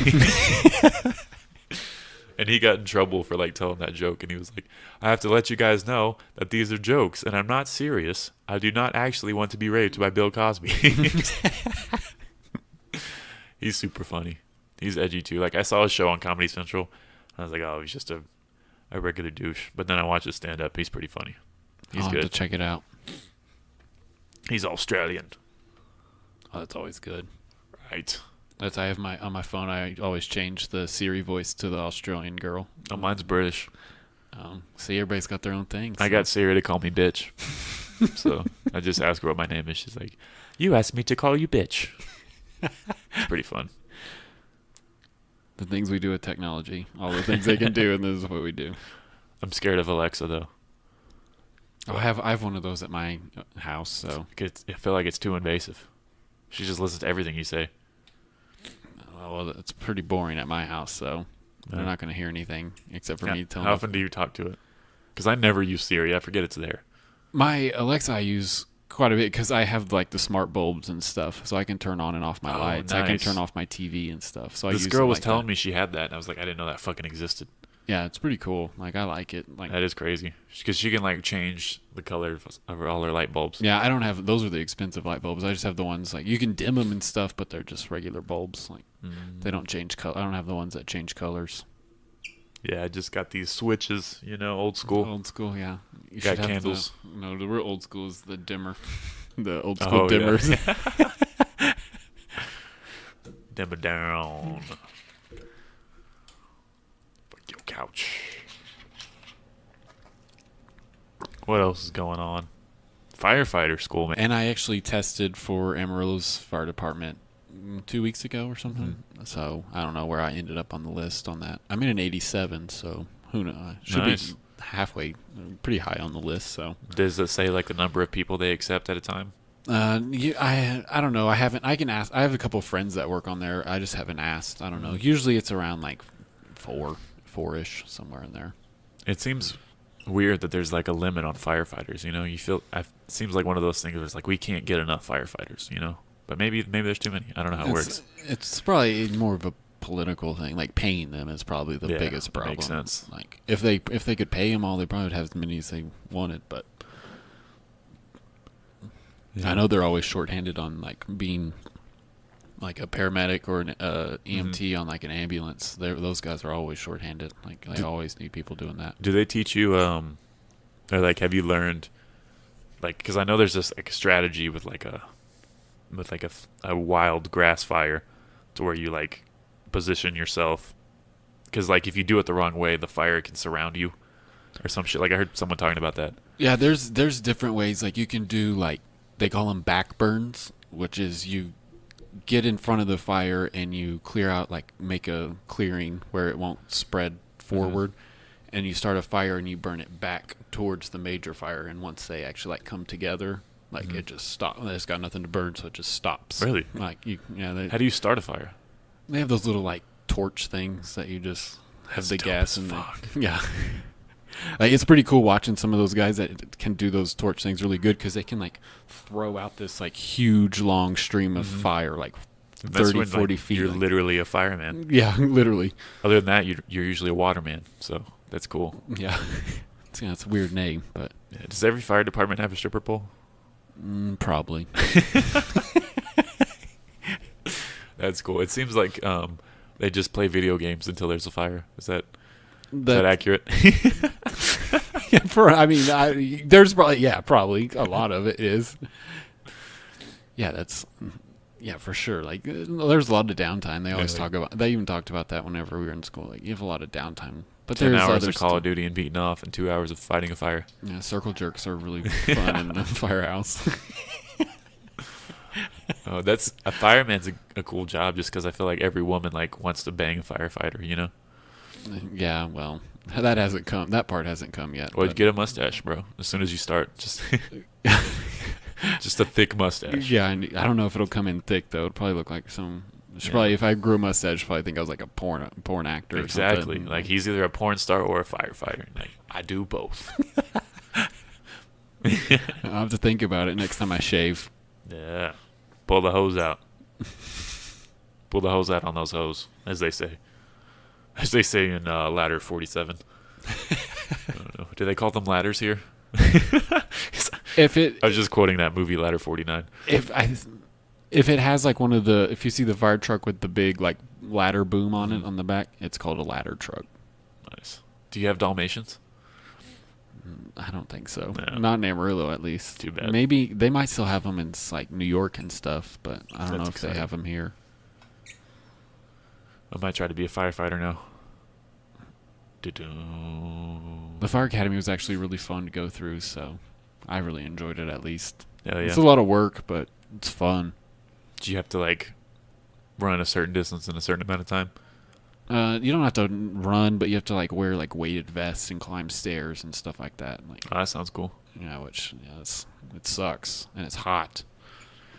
And he got in trouble for telling that joke, and he was like, I have to let you guys know that these are jokes, and I'm not serious. I do not actually want to be raped by Bill Cosby. He's super funny. He's edgy too. I saw his show on Comedy Central. I was like, oh, he's just a regular douche. But then I watched his stand up. He's pretty funny. He's good. Have to check it out. He's Australian. Oh, that's always good. Right. I have on my phone. I always change the Siri voice to the Australian girl. Oh, mine's British. See, everybody's got their own things. I got Siri to call me bitch. So I just ask her what my name is. She's like, you asked me to call you bitch. It's pretty fun. The things we do with technology, all the things they can do, and this is what we do. I'm scared of Alexa though. Oh, I have one of those at my house, so I feel like it's too invasive. She just listens to everything you say. Well, it's pretty boring at my house, so they're not going to hear anything except for me telling them. How often do you talk to it? Because I never use Siri. I forget it's there. My Alexa I use quite a bit because I have the smart bulbs and stuff, so I can turn on and off my lights. Nice. I can turn off my TV and stuff. So this girl was telling me she had that, and I was like, I didn't know that fucking existed. Yeah, it's pretty cool. I like it. That is crazy because she can change the color of all her light bulbs. Yeah, I don't have those. Are the expensive light bulbs. I just have the ones you can dim them and stuff, but they're just regular bulbs. They don't change color. I don't have the ones that change colors. Yeah, I just got these switches. Old school. Old school, yeah. You got candles. No, the real old school is the dimmer. The old school dimmers. Yeah. Dimmer down. Couch. What else is going on? Firefighter school, man. And I actually tested for Amarillo's fire department 2 weeks ago or something. Mm-hmm. So I don't know where I ended up on the list on that. I'm in an 87, so who knows? halfway, pretty high on the list. So does it say like the number of people they accept at a time? I don't know. I haven't. I can ask. I have a couple of friends that work on there. I just haven't asked. I don't know. Usually it's around like four-ish, somewhere in there. It seems weird that there's like a limit on firefighters. You feel it seems like one of those things where it's like we can't get enough firefighters. But maybe there's too many. I don't know how it works. It's probably more of a political thing. Like paying them is probably the biggest problem. Makes sense. Like if they could pay them all, they probably would have as many as they wanted. But I know they're always shorthanded on like being like a paramedic or an EMT on like an ambulance. Those guys are always shorthanded. Like they always need people doing that. Do they teach you or like have you learned like because I know there's this like strategy with a wild grass fire to where you like position yourself because like if you do it the wrong way the fire can surround you or some shit. Like I heard someone talking about that. Yeah, there's different ways. Like you can do like they call them back burns, which is you get in front of the fire and you clear out, like make a clearing where it won't spread forward, and you start a fire and you burn it back towards the major fire. And once they actually like come together, like it just stops. It's got nothing to burn, so it just stops. Really? Like how do you start a fire? They have those little like torch things that you just have the gas in there. Yeah. Like it's pretty cool watching some of those guys that can do those torch things really good because they can like throw out this like huge long stream of fire like 30, 40 feet. You're literally a fireman. Yeah, literally. Other than that, you're usually a waterman, so that's cool. Yeah. It's a weird name, but... Yeah. Does every fire department have a stripper pole? Probably. That's cool. It seems like they just play video games until there's a fire. Is that accurate? Yeah, there's probably a lot of it is. Yeah, for sure. Like, there's a lot of downtime. They always talk about. They even talked about that whenever we were in school. Like, you have a lot of downtime. But 10 hours of Call of Duty and beating off, and 2 hours of fighting a fire. Yeah, circle jerks are really fun in the firehouse. Oh, that's a fireman's a cool job just because I feel like every woman like wants to bang a firefighter. Yeah, well, that hasn't come. That part hasn't come yet. Well, get a mustache, bro. As soon as you start, just a thick mustache. Yeah, I don't know if it'll come in thick though. It'll probably look like some. Probably if I grew a mustache, I'd probably think I was like a porn actor. Exactly. Or something. Like he's either a porn star or a firefighter. Like I do both. I'll have to think about it next time I shave. Yeah. Pull the hose out. Pull the hose out on those hoes, as they say. As they say in Ladder 47. I don't know. Do they call them ladders here? I was just quoting that movie, Ladder 49. If it has like if you see the fire truck with the big like ladder boom on it on the back, it's called a ladder truck. Nice. Do you have Dalmatians? I don't think so. No. Not in Amarillo, at least. Too bad. Maybe they might still have them in like New York and stuff, but I don't know if they have them here. I might try to be a firefighter now. The fire academy was actually really fun to go through, so I really enjoyed it. At least it's a lot of work, but it's fun. Do you have to like run a certain distance in a certain amount of time? You don't have to run, but you have to like wear like weighted vests and climb stairs and stuff like that. Like, that sounds cool. Which it sucks and it's hot.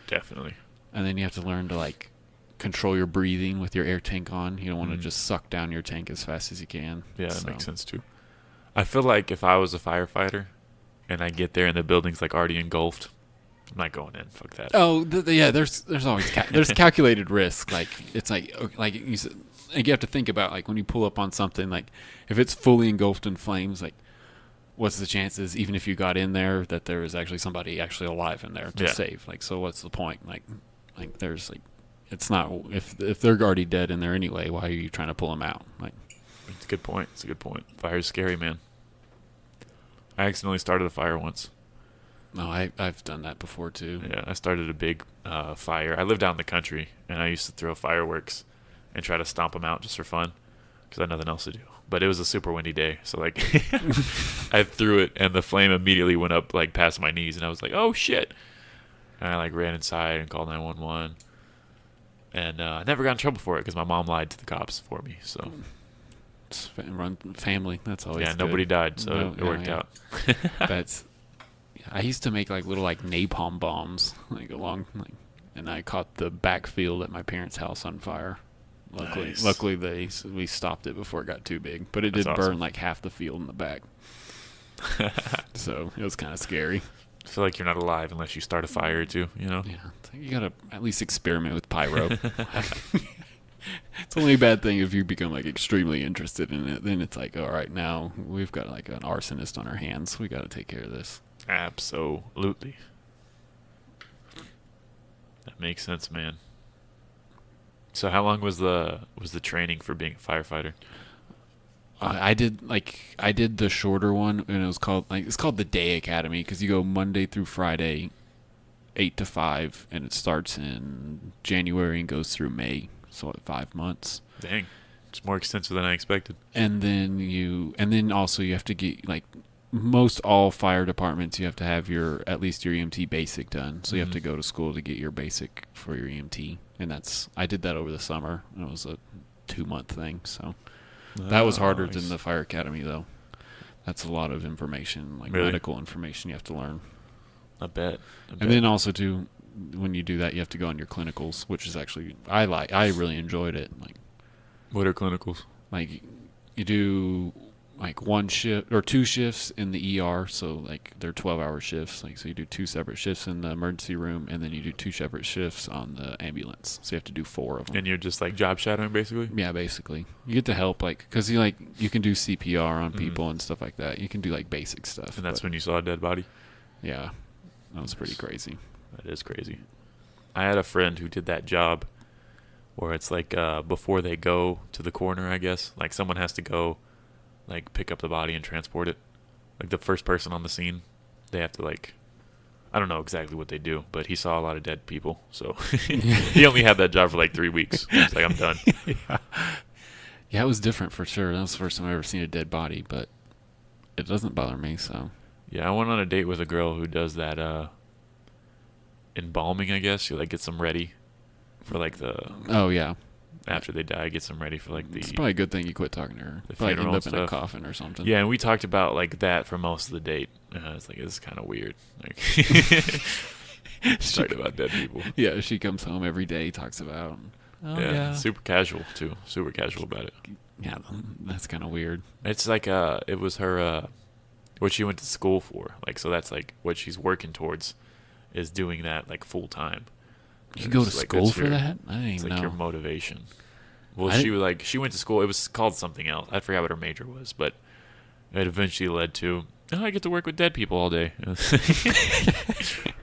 Definitely. And then you have to learn to like control your breathing with your air tank on. You don't want to just suck down your tank as fast as you can. Yeah, that makes sense too. I feel like if I was a firefighter and I get there and the building's like already engulfed, I'm not going in. Fuck that. Oh, there's always there's calculated risk. Like it's like you said. Like you have to think about like when you pull up on something, like if it's fully engulfed in flames, like what's the chances, even if you got in there, that there is actually somebody actually alive in there to save? Like, so what's the point? Like there's like, it's not, if they're already dead in there anyway, why are you trying to pull them out? Like, it's a good point. Fire's scary, man. I accidentally started a fire once. No, I've done that before too. Yeah, I started a big fire. I lived out in the country, and I used to throw fireworks and try to stomp them out just for fun because I had nothing else to do. But it was a super windy day, so like I threw it, and the flame immediately went up like past my knees, and I was like, "Oh shit!" And I like ran inside and called And I never got in trouble for it because my mom lied to the cops for me. So runs family. That's always good. Nobody died, so it worked out. I used to make like little like napalm bombs and I caught the backfield at my parents' house on fire. Luckily we stopped it before it got too big, but it did burn like half the field in the back. So it was kind of scary. I feel like you're not alive unless you start a fire or two, you know? Yeah, you gotta at least experiment with pyro. It's only a bad thing if you become like extremely interested in it. Then it's like, all right, now we've got like an arsonist on our hands. We got to take care of this. Absolutely. That makes sense, man. So how long was the training for being a firefighter? I did the shorter one, and it's called the Day Academy because you go Monday through Friday, 8 to 5, and it starts in January and goes through May, so 5 months. Dang, it's more extensive than I expected. And then also you have to get like most all fire departments, you have to have at least your EMT basic done. So you have to go to school to get your basic for your EMT, and I did that over the summer. And it was a 2-month thing, so. That was harder than the fire academy, though. That's a lot of information, like medical information you have to learn. I bet. And then also, too, when you do that, you have to go on your clinicals, which is actually, I really enjoyed it. Like, what are clinicals? Like, you do like 1 shift or 2 shifts in the ER, so like they're 12-hour shifts. Like, so you do 2 separate shifts in the emergency room, and then you do 2 separate shifts on the ambulance. So you have to do 4 of them. And you're just like job shadowing, basically. Yeah, basically. You get to help, like, because you can do CPR on people and stuff like that. You can do like basic stuff. And that's when you saw a dead body. Yeah, that was pretty crazy. That is crazy. I had a friend who did that job, where it's like before they go to the coroner, I guess. Like someone has to go. Like pick up the body and transport it. Like the first person on the scene, they have to like, I don't know exactly what they do, but he saw a lot of dead people, so he only had that job for like 3 weeks. He's like, I'm done. Yeah, it was different for sure. That was the first time I ever seen a dead body, but it doesn't bother me. So yeah, I went on a date with a girl who does that embalming. I guess she like gets them ready for like the. Oh yeah. After they die, gets them ready for like the. It's probably a good thing you quit talking to her. The probably funeral end up in a stuff. coffin or something. Yeah, and we talked about like that for most of the date. It's like, this is kind of weird. Like, talking about dead people. Yeah, she comes home every day, talks about. Oh, yeah, super casual too. Super casual about it. Yeah, that's kind of weird. It's like it was her what she went to school for. Like, so that's like what she's working towards, is doing that like full time. You go to school for that? I didn't even know. It's like your motivation. Well, she went to school. It was called something else. I forgot what her major was, but it eventually led to, I get to work with dead people all day.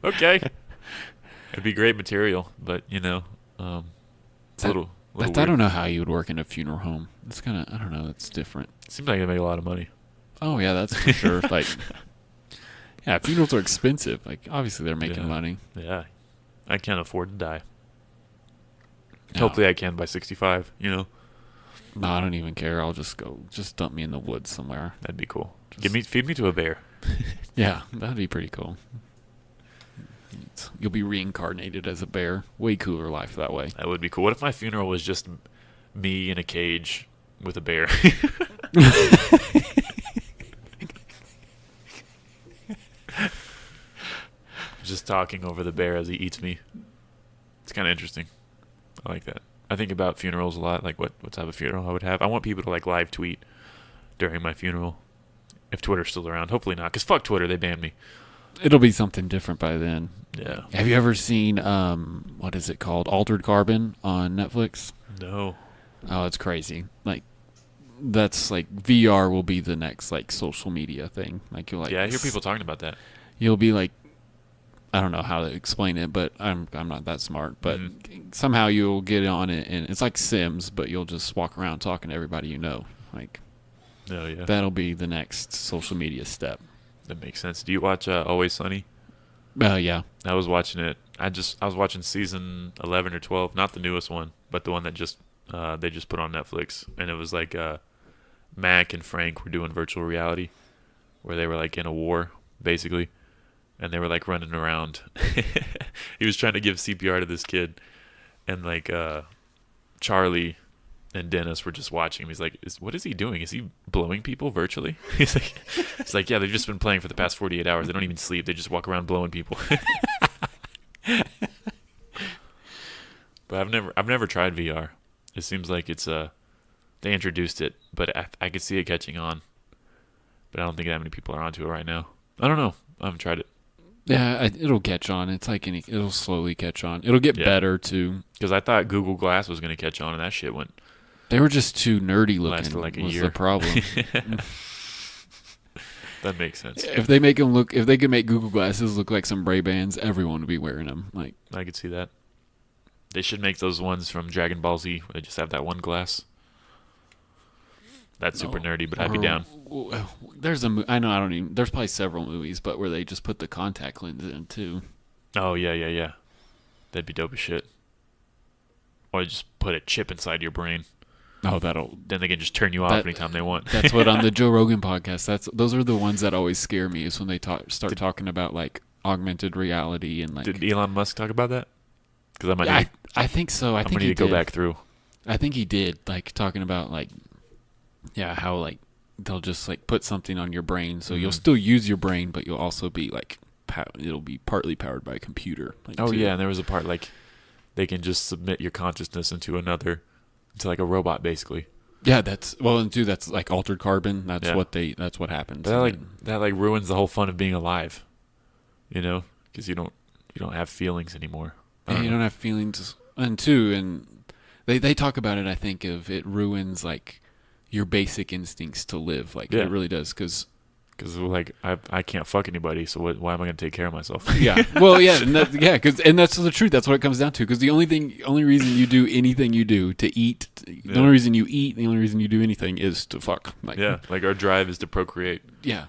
Okay, it'd be great material, but it's a little weird. I don't know how you would work in a funeral home. It's kind of, I don't know. It's different. Seems like they make a lot of money. Oh yeah, that's for sure. Like, yeah, funerals are expensive. Like, obviously they're making money. Yeah. I can't afford to die. No. Hopefully I can by 65, No, I don't even care. I'll just go. Just dump me in the woods somewhere. That'd be cool. Feed me to a bear. Yeah, that'd be pretty cool. You'll be reincarnated as a bear. Way cooler life that way. That would be cool. What if my funeral was just me in a cage with a bear? Just talking over the bear as he eats me. It's kind of interesting. I like that. I think about funerals a lot, like what type of funeral I would have. I want people to like live tweet during my funeral, if Twitter's still around. Hopefully not, because fuck Twitter, they banned me. It'll be something different by then. Yeah. Have you ever seen what is it called, Altered Carbon on Netflix? No. Oh, it's crazy. Like, that's like VR will be the next like social media thing. Like, you'll like. Yeah, I hear people talking about that. You'll be like, I don't know how to explain it, but I'm not that smart. But somehow you'll get on it, and it's like Sims, but you'll just walk around talking to everybody you know. Like, oh yeah, that'll be the next social media step. That makes sense. Do you watch Always Sunny? Yeah. I was watching it. I was watching season 11 or 12, not the newest one, but the one that they just put on Netflix, and it was like Mac and Frank were doing virtual reality, where they were like in a war basically. And they were like running around. He was trying to give CPR to this kid, and like Charlie and Dennis were just watching him. He's like, what is he doing? Is he blowing people virtually? He's like, yeah, they've just been playing for the past 48 hours. They don't even sleep. They just walk around blowing people. But I've never tried VR. It seems like it's they introduced it, but I could see it catching on. But I don't think that many people are onto it right now. I don't know. I haven't tried it. Yeah, it'll catch on. It's like it'll slowly catch on. It'll get better too. Because I thought Google Glass was going to catch on, and that shit went. They were just too nerdy looking. Lasted like a was year. The problem. That makes sense. If they could make Google Glasses look like some Ray-Bans, everyone would be wearing them. Like I could see that. They should make those ones from Dragon Ball Z where they just have that one glass. That's super nerdy, but I'd be down. There's there's probably several movies, but where they just put the contact lens in too. Oh yeah. That'd be dope as shit. Or just put a chip inside your brain. Oh, then they can just turn you off anytime they want. That's what on the Joe Rogan podcast. Those are the ones that always scare me. Is when they start talking about like augmented reality and like. Did Elon Musk talk about that? Because I think so. I think he did. Go back through. I think he did, like talking about like, how like they'll just like put something on your brain, so you'll still use your brain, but you'll also be like, it'll be partly powered by a computer. Like, yeah, and there was a part like they can just submit your consciousness into like a robot, basically. Yeah, that's like altered carbon. That's what happens. But that ruins the whole fun of being alive, because you don't have feelings anymore. You don't have feelings, and they talk about it. I think it ruins like your basic instincts to live. Like it really does, because like I can't fuck anybody, so why am I going to take care of myself? Yeah, well, yeah, and that's the truth. That's what it comes down to. Because the only reason you do anything you do to eat, the only reason you eat, the only reason you do anything is to fuck. Like, like our drive is to procreate. Yeah,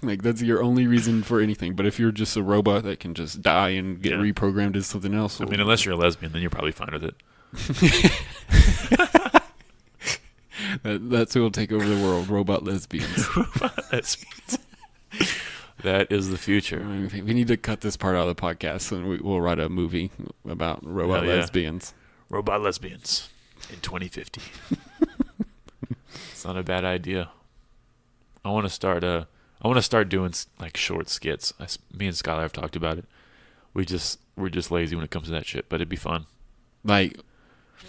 like that's your only reason for anything. But if you're just a robot that can just die and get reprogrammed as something else, I mean, unless you're a lesbian, then you're probably fine with it. That's who will take over the world. Robot lesbians. Robot lesbians. That is the future. We need to cut this part out of the podcast, and we'll write a movie about robot lesbians. Robot lesbians in 2050. It's not a bad idea. I want to start doing like short skits. Me and Skylar have talked about it. We're just lazy when it comes to that shit, but it'd be fun.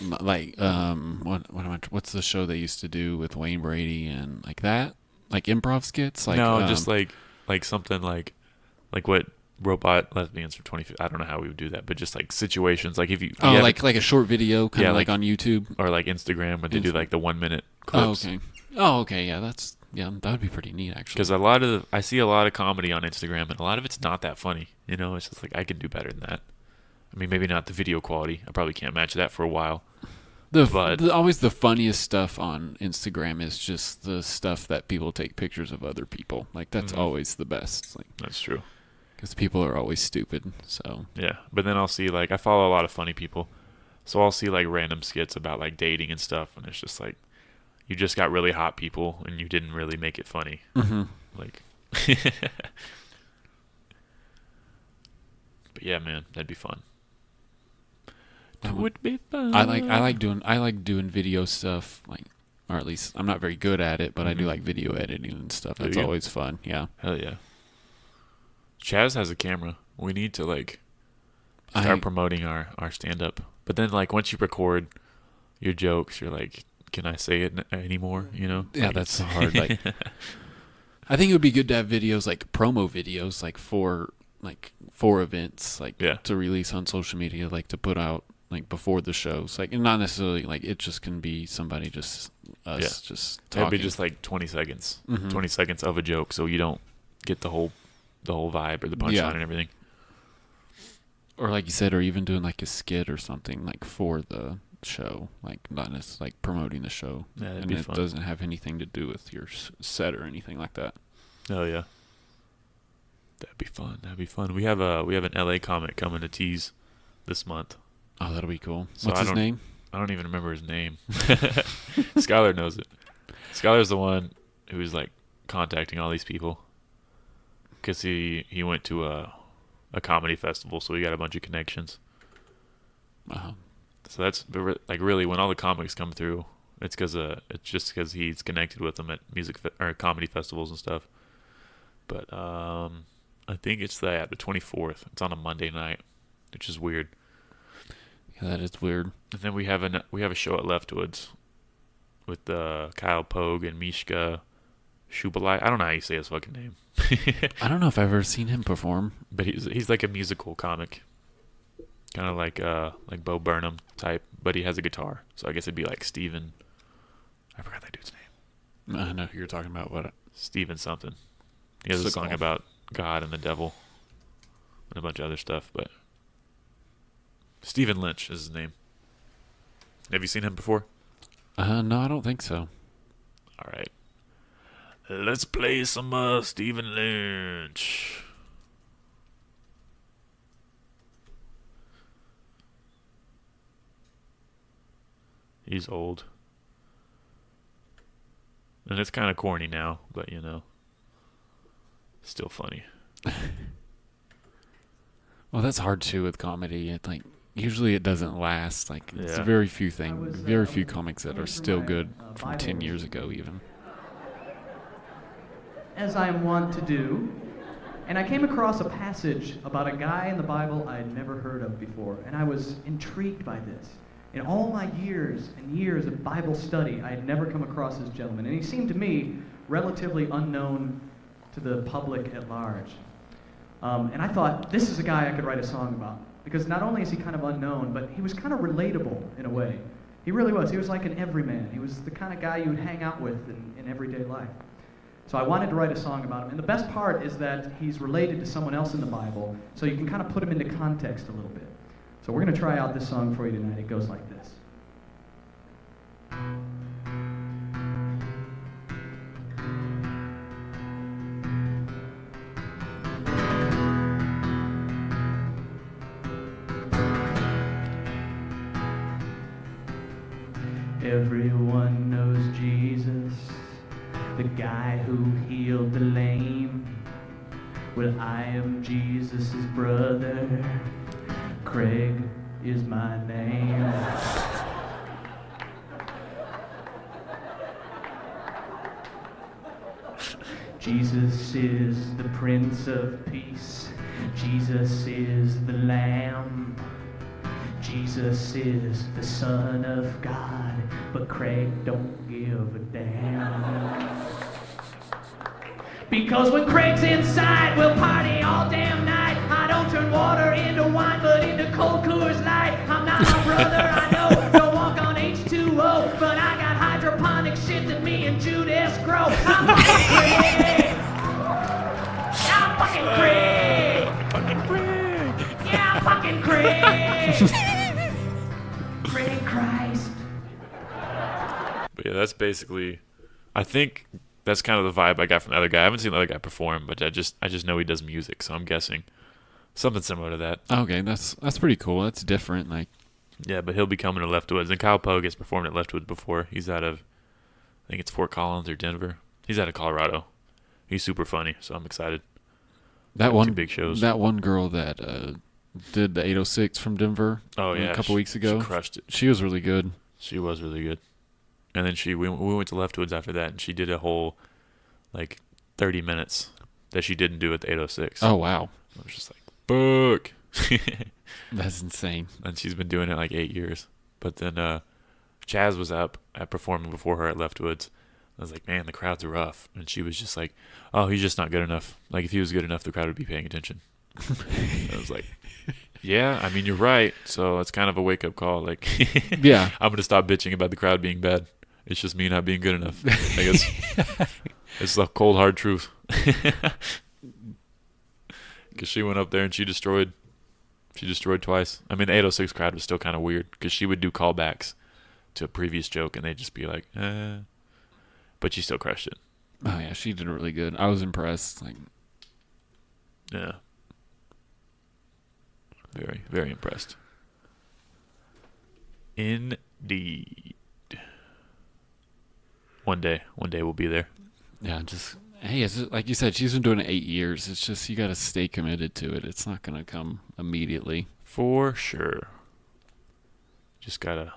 What's the show they used to do with Wayne Brady and like that, like improv skits? Like just like something like what robot lesbians for 20. I don't know how we would do that, but just like situations, like if you like a short video, kind of like on YouTube or like Instagram, where they do like the 1 minute clips. Okay, yeah, that would be pretty neat actually. Because I see a lot of comedy on Instagram, and a lot of it's not that funny. It's just like I can do better than that. I mean, maybe not the video quality. I probably can't match that for a while. Always the funniest stuff on Instagram is just the stuff that people take pictures of other people. Like that's always the best. Like that's true. Because people are always stupid. So yeah, but then I'll see I follow a lot of funny people, so I'll see like random skits about like dating and stuff, and it's just like you just got really hot people and you didn't really make it funny. Mm-hmm. Like, but yeah, man, that'd be fun. It would be fun. I like doing video stuff, like, or at least I'm not very good at it, but I do like video editing and stuff. That's always fun. Yeah. Hell yeah. Chaz has a camera. We need to start promoting our stand up. But then once you record your jokes, you're like, can I say it anymore? Yeah, that's hard. I think it would be good to have videos, like promo videos, for events, to release on social media, to put out before the shows, and not necessarily it just can be somebody just just talking. It'd be just 20 seconds, 20 seconds of a joke, so you don't get the whole vibe or the punchline and everything. Or like you said, or even doing a skit or something for the show, not necessarily promoting the show, and it fun. Doesn't have anything to do with your set or anything like that. Oh yeah, that'd be fun. We have an LA comic coming to tease this month. Oh, that'll be cool. What's his name? I don't even remember his name. Skylar knows it. Skylar's the one who's contacting all these people because he went to a comedy festival, so he got a bunch of connections. Uh-huh. So that's like really when all the comics come through, it's just because he's connected with them at or comedy festivals and stuff. But I think it's the 24th. It's on a Monday night, which is weird. Yeah, that is weird. And then we have a show at Leftwoods with Kyle Pogue and Mishka Shubalai. I don't know how you say his fucking name. I don't know if I've ever seen him perform. But he's like a musical comic. Kind of like Bo Burnham type, but he has a guitar. So I guess it'd be like Steven. I forgot that dude's name. I know who you're talking about. What? Steven something. He has a song about God and the devil and a bunch of other stuff, but Stephen Lynch is his name. Have you seen him before? No, I don't think so. All right. Let's play some Stephen Lynch. He's old. And it's kind of corny now, but still funny. Well, that's hard too with comedy. Usually it doesn't last. It's very few comics that are still good from 10 years ago even. As I am wont to do, and I came across a passage about a guy in the Bible I had never heard of before, and I was intrigued by this. In all my years and years of Bible study, I had never come across this gentleman, and he seemed to me relatively unknown to the public at large. And I thought, this is a guy I could write a song about, because not only is he kind of unknown, but he was kind of relatable in a way. He really was. He was like an everyman. He was the kind of guy you would hang out with in everyday life. So I wanted to write a song about him. And the best part is that he's related to someone else in the Bible, so you can kind of put him into context a little bit. So we're going to try out this song for you tonight. It goes like this. Everyone knows Jesus, the guy who healed the lame. Well, I am Jesus' brother. Craig is my name. Jesus is the Prince of Peace. Jesus is the Lamb. Jesus is the Son of God, but Craig don't give a damn. Because when Craig's inside, we'll party all damn night. I don't turn water into wine, but into cold Coors Light. I'm not my brother, I know, don't walk on H2O, but I got hydroponic shit that me and Judas grow. I'm fucking Craig! I'm fucking Craig! Yeah, I'm fucking Craig! Craig Christ. But yeah, that's basically, I think that's kind of the vibe I got from the other guy. I haven't seen the other guy perform, but I just know he does music, so I'm guessing something similar to that. Okay, that's pretty cool. That's different. Yeah, but he'll be coming to Leftwoods, and Kyle Pogue has performed at Leftwoods before. He's out of, I think it's Fort Collins or Denver. He's out of Colorado. He's super funny, so I'm excited. Two big shows. That one girl that did the 806 from Denver. Oh yeah, a couple weeks ago. She crushed it. She was really good. She was really good. And then we went to Leftwoods after that, and she did a whole 30 minutes that she didn't do at the 806. Oh wow! I was just like, fuck. That's insane. And she's been doing it 8 years. But then Chaz was up at performing before her at Leftwoods. I was like, man, the crowd's rough. And she was just like, oh, he's just not good enough. If he was good enough, the crowd would be paying attention. I was like, yeah, I mean, you're right. So it's kind of a wake-up call. Yeah. I'm going to stop bitching about the crowd being bad. It's just me not being good enough. I guess it's the cold, hard truth. Because she went up there and she destroyed twice. I mean, the 806 crowd was still kind of weird because she would do callbacks to a previous joke and they'd just be like, eh. But she still crushed it. Oh, yeah, she did really good. I was impressed. Yeah. Very, very impressed. Indeed. One day we'll be there. Yeah, it's like you said, she's been doing it 8 years. It's just you got to stay committed to it. It's not going to come immediately. For sure. Just gotta,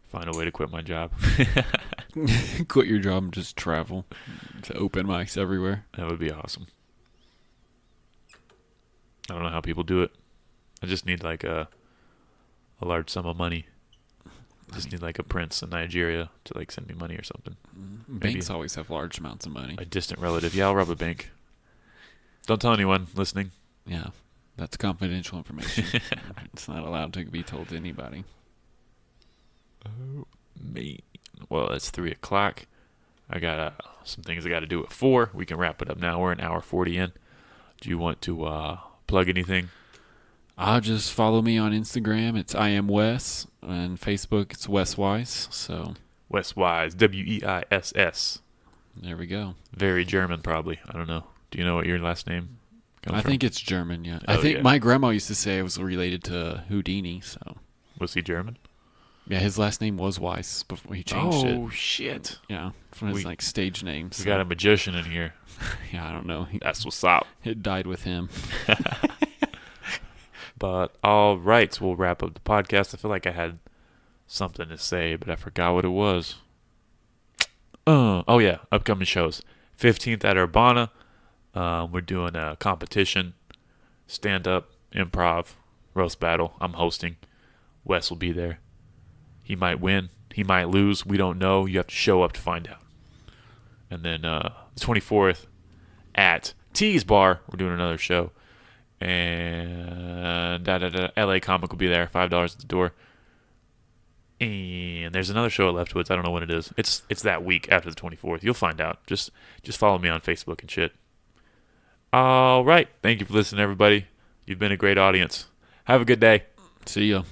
find a way to quit my job. Quit your job and just travel to open mics everywhere. That would be awesome. I don't know how people do it. I just need like a large sum of money. I just need like a prince in Nigeria to like send me money or something. Banks always have large amounts of money. A distant relative. Yeah, I'll rob a bank. Don't tell anyone listening. Yeah, that's confidential information. It's not allowed to be told to anybody. Oh, me. Well, it's 3:00. I got some things I got to do at 4. We can wrap it up now. We're an hour 40 in. Do you want to plug anything? Just follow me on Instagram. It's I am Wes, and Facebook it's Wes Weiss. So Wes Weiss, Weiss. There we go. Very German, probably. I don't know. Do you know what your last name comes from? I think it's German. Yeah, I think my grandma used to say it was related to Houdini. So was he German? Yeah, his last name was Weiss before he changed it. Oh shit! Yeah, from his stage name. We got a magician in here. Yeah, I don't know. That's what's up. It died with him. But all right, so we'll wrap up the podcast. I feel like I had something to say, but I forgot what it was. Oh yeah, upcoming shows. 15th at Urbana. We're doing a competition, stand-up, improv, roast battle. I'm hosting. Wes will be there. He might win. He might lose. We don't know. You have to show up to find out. And then the 24th at T's Bar, we're doing another show. And LA Comic will be there. $5 at the door. And there's another show at Leftwoods. I don't know when it is. It's that week after the 24th. You'll find out. Just follow me on Facebook and shit. All right. Thank you for listening, everybody. You've been a great audience. Have a good day. See ya.